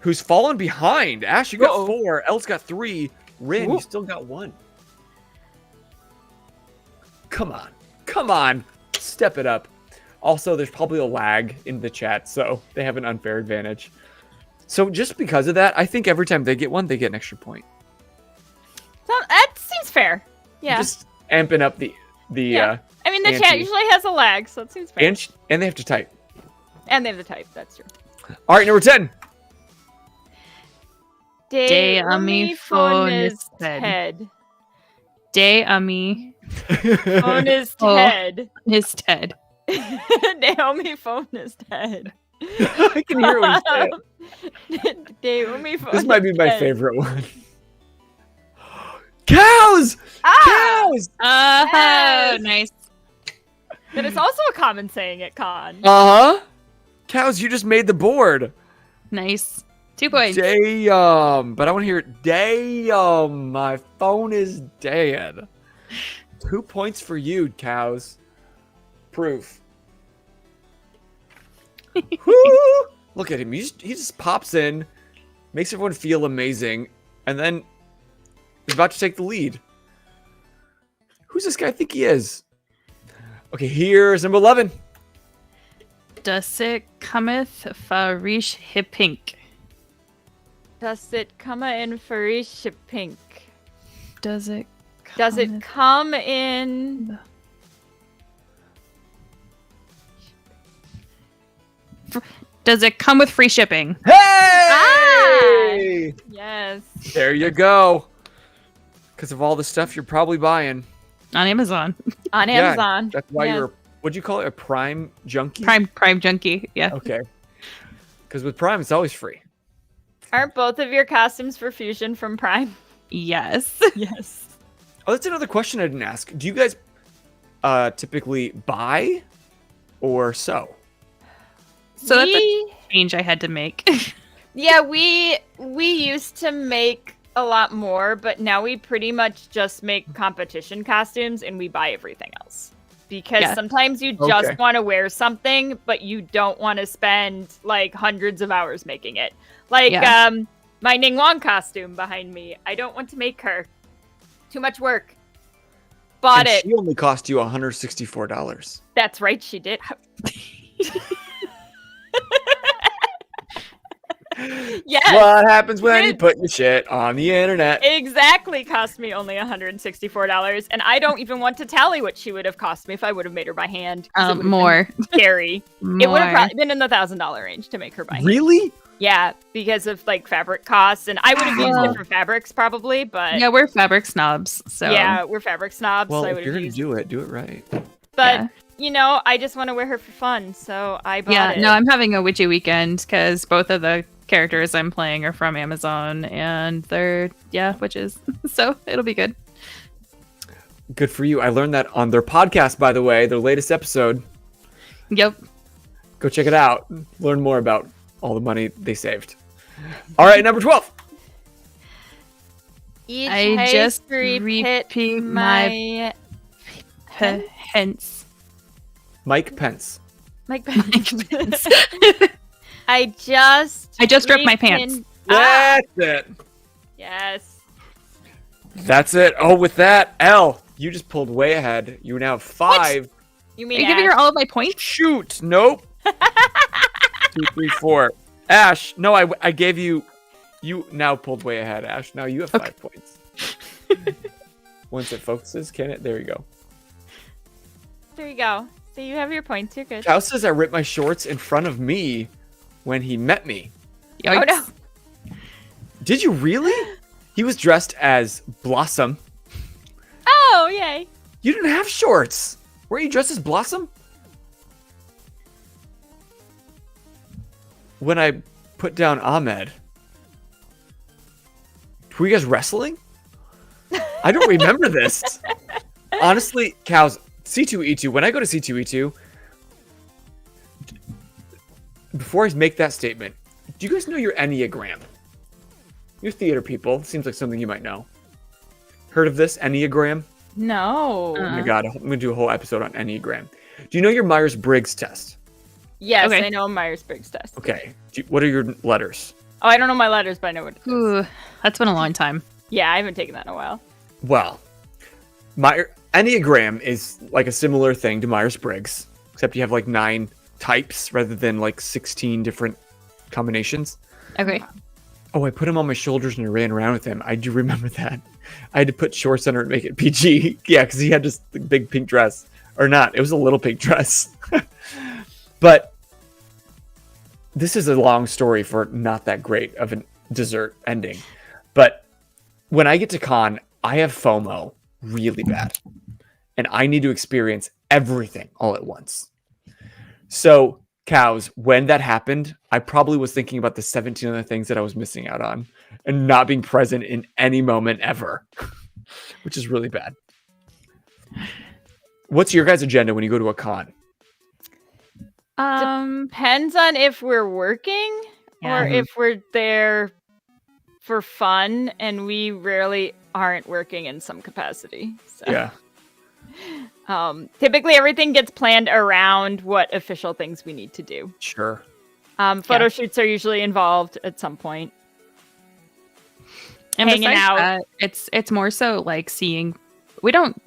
who's fallen behind. Ash, you got Uh-oh. 4. Elle's got 3. Rin, Ooh. you still got 1. Come on, step it up. Also, there's probably a lag in the chat, so they have an unfair advantage. So just because of that, I think every time they get one, they get an extra point. That seems fair. Yeah. Just amping up the Yeah. I mean, the chat ante. usually has a lag, so it seems fair. and they have to type. And they have the type. That's true. All right, number 10. Day Ami phone is head. Day Ami Phone is Oh. head. is Ted. Naomi phone is dead. I can hear what he's saying. Naomi phone This might be is my dead. favorite one. Cows! Ah! Cows! Oh, Yes. nice. That is also a common saying at con. Uh-huh. Cows, you just made the board. Nice. 2 points. Damn. But I want to hear it. Damn. My phone is dead. 2 points for you, Cows. Proof. Woo! Look at him. He just pops in, makes everyone feel amazing, and then is about to take the lead. Who's this guy I think he is? Okay, here's number 11. Does it cometh farish hippink? Does it come in Farisha pink? Does it Does it cometh- come in? Does it come with free shipping? Hey! Yes. There you go. Because of all the stuff you're probably buying. On Amazon. On Yeah, Amazon. That's why Yes. you're, what'd you call it, a Prime junkie? Prime junkie. Yeah. Okay. Because with Prime, it's always free. Aren't both of your costumes for Fusion from Prime? Yes. Yes. Oh, that's another question I didn't ask. Do you guys typically buy or sew? So that's a change I had to make. Yeah, we used to make a lot more, but now we pretty much just make competition costumes and we buy everything else. Because Yeah. sometimes you Okay. just want to wear something, but you don't want to spend like hundreds of hours making it. Like Yeah. my Ning Wong costume behind me. I don't want to make her. Too much work. Bought And it. She only cost you $164. That's right, she did. Yes. What happens when you put your shit on the internet? Exactly, cost me only $164, and I don't even want to tally what she would have cost me if I would have made her by hand. 'cause it would have been More. scary. It would have More. probably been in the $1,000 range to make her by hand. Really? Yeah, because of like fabric costs, and I would have used Wow. different fabrics probably, but Yeah, we're fabric snobs. So yeah, we're fabric snobs. Well, so I if would you're have going to used. do it right. But Yeah. you know, I just want to wear her for fun, so I bought yeah, it. no, I'm having a witchy weekend because both of the characters I'm playing are from Amazon and they're witches. So it'll be good. Good for you. I learned that on their podcast, by the way, their latest episode. Yep. Go check it out. Learn more about all the money they saved. All right, number 12. Each I just pastry pit repeat my hence. Mike Pence. Mike Pence. I just ripped my repin- pants. Ah, That's it. yes. That's it. Oh, with that, Elle, you just pulled way ahead. You now have 5. You Are mean you giving her all of my points? Shoot. Nope. 2, 3, 4. Ash, no, I gave you. You now pulled way ahead, Ash. Now you have 5 points. Once it focuses, can it? There you go. There you go. So you have your points. You're good. Cow says I ripped my shorts in front of me when he met me. Yikes. Oh no. Did you really? He was dressed as Blossom. Oh, yay. You didn't have shorts. Were you dressed as Blossom? When I put down Ahmed, were you guys wrestling? I don't remember this. Honestly, cows, C2E2, when I go to C2E2, before I make that statement, do you guys know your Enneagram? You're theater people. Seems like something you might know. Heard of this, Enneagram? No. Oh my god, I'm going to do a whole episode on Enneagram. Do you know your Myers-Briggs test? Yes, Okay. I know Myers-Briggs test. Okay. What are your letters? Oh, I don't know my letters, but I know what it is. Ooh, that's been a long time. Yeah, I haven't taken that in a while. Well, Enneagram is like a similar thing to Myers-Briggs, except you have like 9 types rather than like 16 different combinations. Okay. Oh, I put him on my shoulders and I ran around with him. I do remember that. I had to put shorts under it and make it PG. Yeah, because he had this big pink dress. Or not. It was a little pink dress. But this is a long story for not that great of a dessert ending. But when I get to con, I have FOMO really bad. And I need to experience everything all at once. So, cows, when that happened, I probably was thinking about the 17 other things that I was missing out on and not being present in any moment ever, which is really bad. What's your guys' agenda when you go to a con? Depends on if we're working or if we're there for fun, and we rarely aren't working in some capacity. So. Yeah. Typically everything gets planned around what official things we need to do. Sure. Photo shoots are usually involved at some point. And Hanging besides out. that, it's more so like seeing. We don't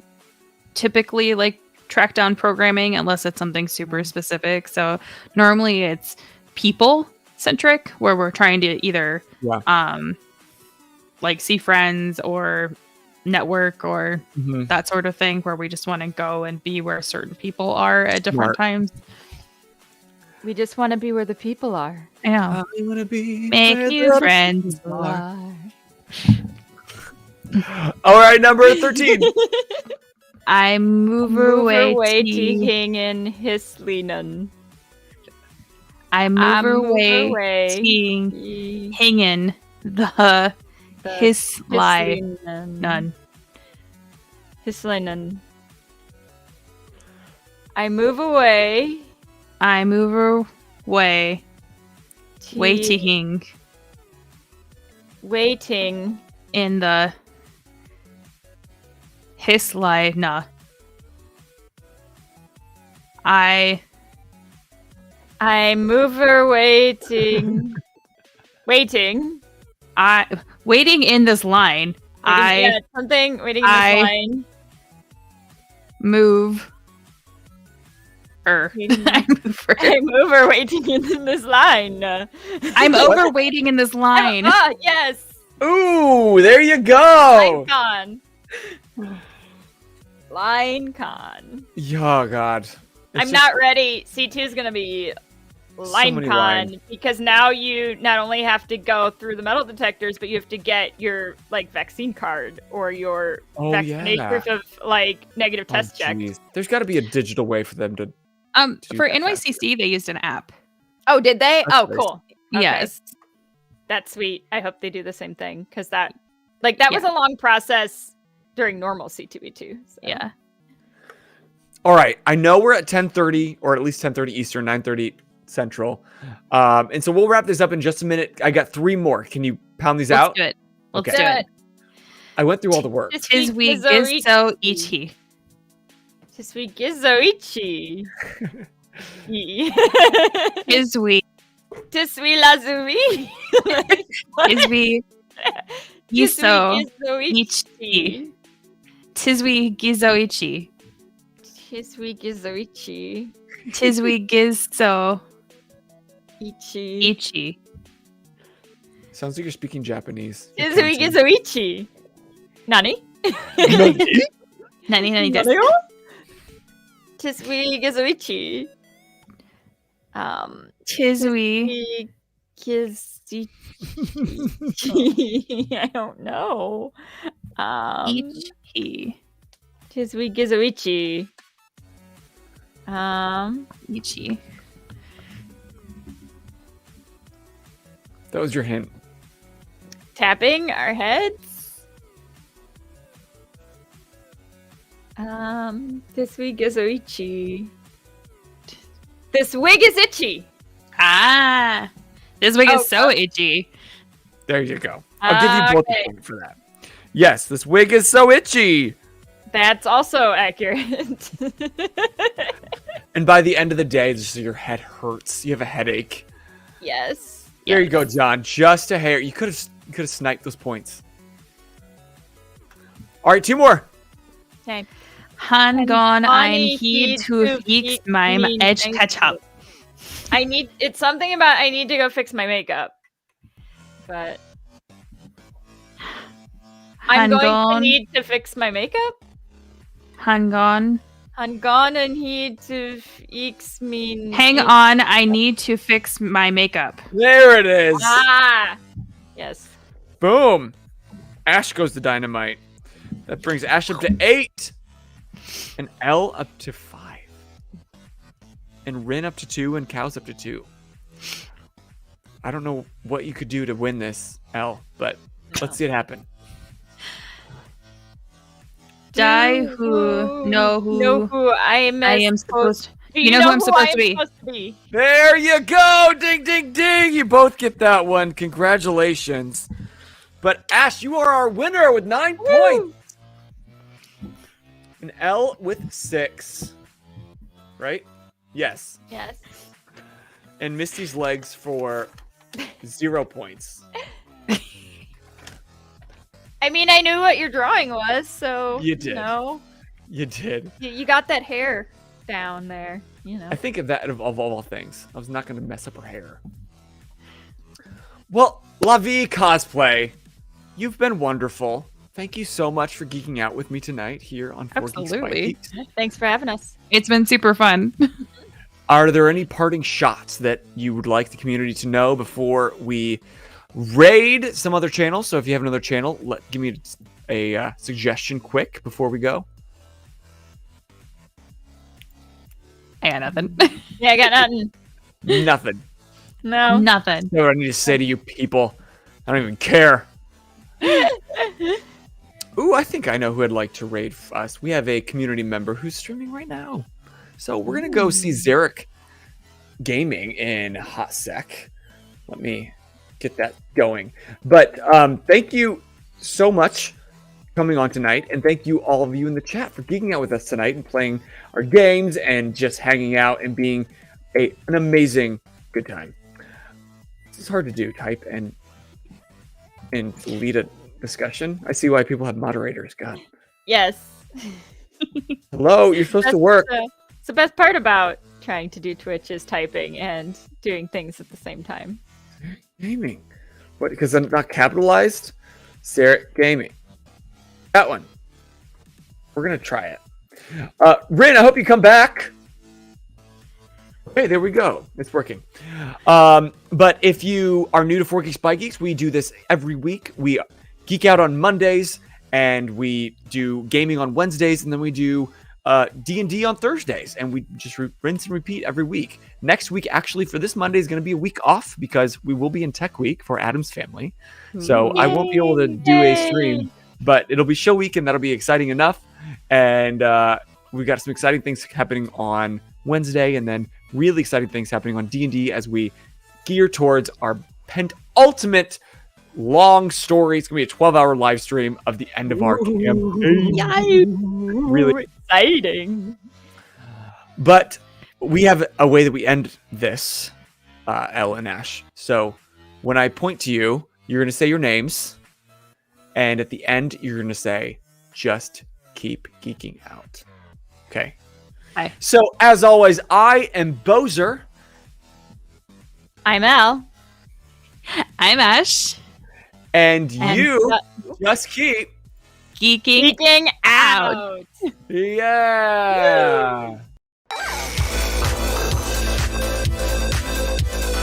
typically like track down programming unless it's something super specific. So normally it's people centric, where we're trying to either like see friends or network or that sort of thing, where we just want to go and be where certain people are at different times. We just want to be where the people are. Yeah. I want to be Make new friends. All right, number 13. I move away away to hangin' hislinen. I move away to hangin' the hislinen. Hislinen. I move away. I move away. Waiting in the hislina. I move her waiting. Waiting in this line. Waiting in this line. Move her. I move her waiting in this line. I'm over waiting in this line. Yes. Ooh, there you go. Line con. Oh, God. I'm not ready. C2 is going to be line con because now you not only have to go through the metal detectors, but you have to get your like vaccine card or your proof of like negative test check. There's got to be a digital way for them to. For NYCC, they used an app. Oh, did they? That's Cool. Okay. Yes. That's sweet. I hope they do the same thing because that was a long process during normal C2E2. So. Yeah. All right. I know we're at 10:30 or at least 10:30 Eastern, 9:30 Central. And so we'll wrap this up in just a minute. I got 3 more. Can you pound these out? Let's do it. I went through all the work. Tis we gizo ichi. Tis we gizo ichi. Tis we. Tis we lazumi. Tis we gizo ichi. Tis we gizo ichi. Chiswigizoichi. Tizwigizo Ichi. Ichi. Sounds like you're speaking Japanese. Chiswigizoichi. Nani? Nani desu. Chiswigizoichi. Tizwi. I don't know. Ichi. Chiswigizoichi. Ichi. That was your hint. Tapping our heads. This wig is itchy. This wig is itchy. Ah. This wig is so itchy. There you go. I'll give you both Okay. a point for that. Yes, this wig is so itchy. That's also accurate. And by the end of the day, just your head hurts. You have a headache. Yes. There you go, John. Just a hair. You could have sniped those points. All right, 2 more. Okay. Hangon ein Heed to fix meinem Edge Ketchup. It's something about I need to go fix my makeup. But I'm going to need to fix my makeup. Hangon. Hangon and need to fix me. Hang on, I need to fix my makeup. There it is. Ah. Yes. Boom. Ash goes to dynamite. That brings Ash up to 8. And L up to 5. And Rin up to 2 and Cows up to 2. I don't know what you could do to win this, L, but let's see it happen. Die who know who I am supposed to. You know who I'm supposed to be. There you go. Ding, ding, ding. You both get that one. Congratulations. But Ash, you are our winner with 9 points. And L with 6. Right? Yes. Yes. And Misty's legs for 0 points. I mean, I knew what your drawing was, so You did. know, You did. you got that hair down there. I think of that of all things. I was not going to mess up her hair. Well, Vie Cosplay, you've been wonderful. Thank you so much for geeking out with me tonight here on 4 Geeks by Absolutely. Geeks. Thanks for having us. It's been super fun. Are there any parting shots that you would like the community to know before we raid some other channels? So if you have another channel, give me a suggestion quick before we go. I got nothing. Yeah, I got nothing. Nothing. No. Nothing. That's what I need to say to you people. I don't even care. Ooh, I think I know who I'd like to raid us. We have a community member who's streaming right now. So we're going to go see Zarek Gaming in a hot sec. Let me get that going. But thank you so much for coming on tonight. And thank you all of you in the chat for geeking out with us tonight and playing our games and just hanging out and being an amazing good time. It's hard to do, type and lead a discussion. I see why people have moderators. God. Yes. Hello, you're supposed to work. It's the best part about trying to do Twitch is typing and doing things at the same time. Gaming. What? Because I'm not capitalized? Sarah Gaming. That one. We're going to try it. Rin, I hope you come back. Okay, there we go. It's working. But if you are new to 4 Geeks by Geeks, we do this every week. We geek out on Mondays, and we do gaming on Wednesdays, and then we do D&D on Thursdays, and we just rinse and repeat every week. Next week, actually, for this Monday is going to be a week off because we will be in Tech Week for Adam's family. So I won't be able to do a stream, but it'll be show week, and that'll be exciting enough. And we've got some exciting things happening on Wednesday, and then really exciting things happening on D&D as we gear towards our penultimate long story. It's going to be a 12-hour live stream of the end of our campaign. Yay! Really exciting. But we have a way that we end this, Elle and Ash. So when I point to you, you're going to say your names. And at the end, you're going to say, just keep geeking out. Okay. Hi. So, as always, I am Boser. I'm Al. I'm Ash. And And you just keep Geeking Geeking out. yeah.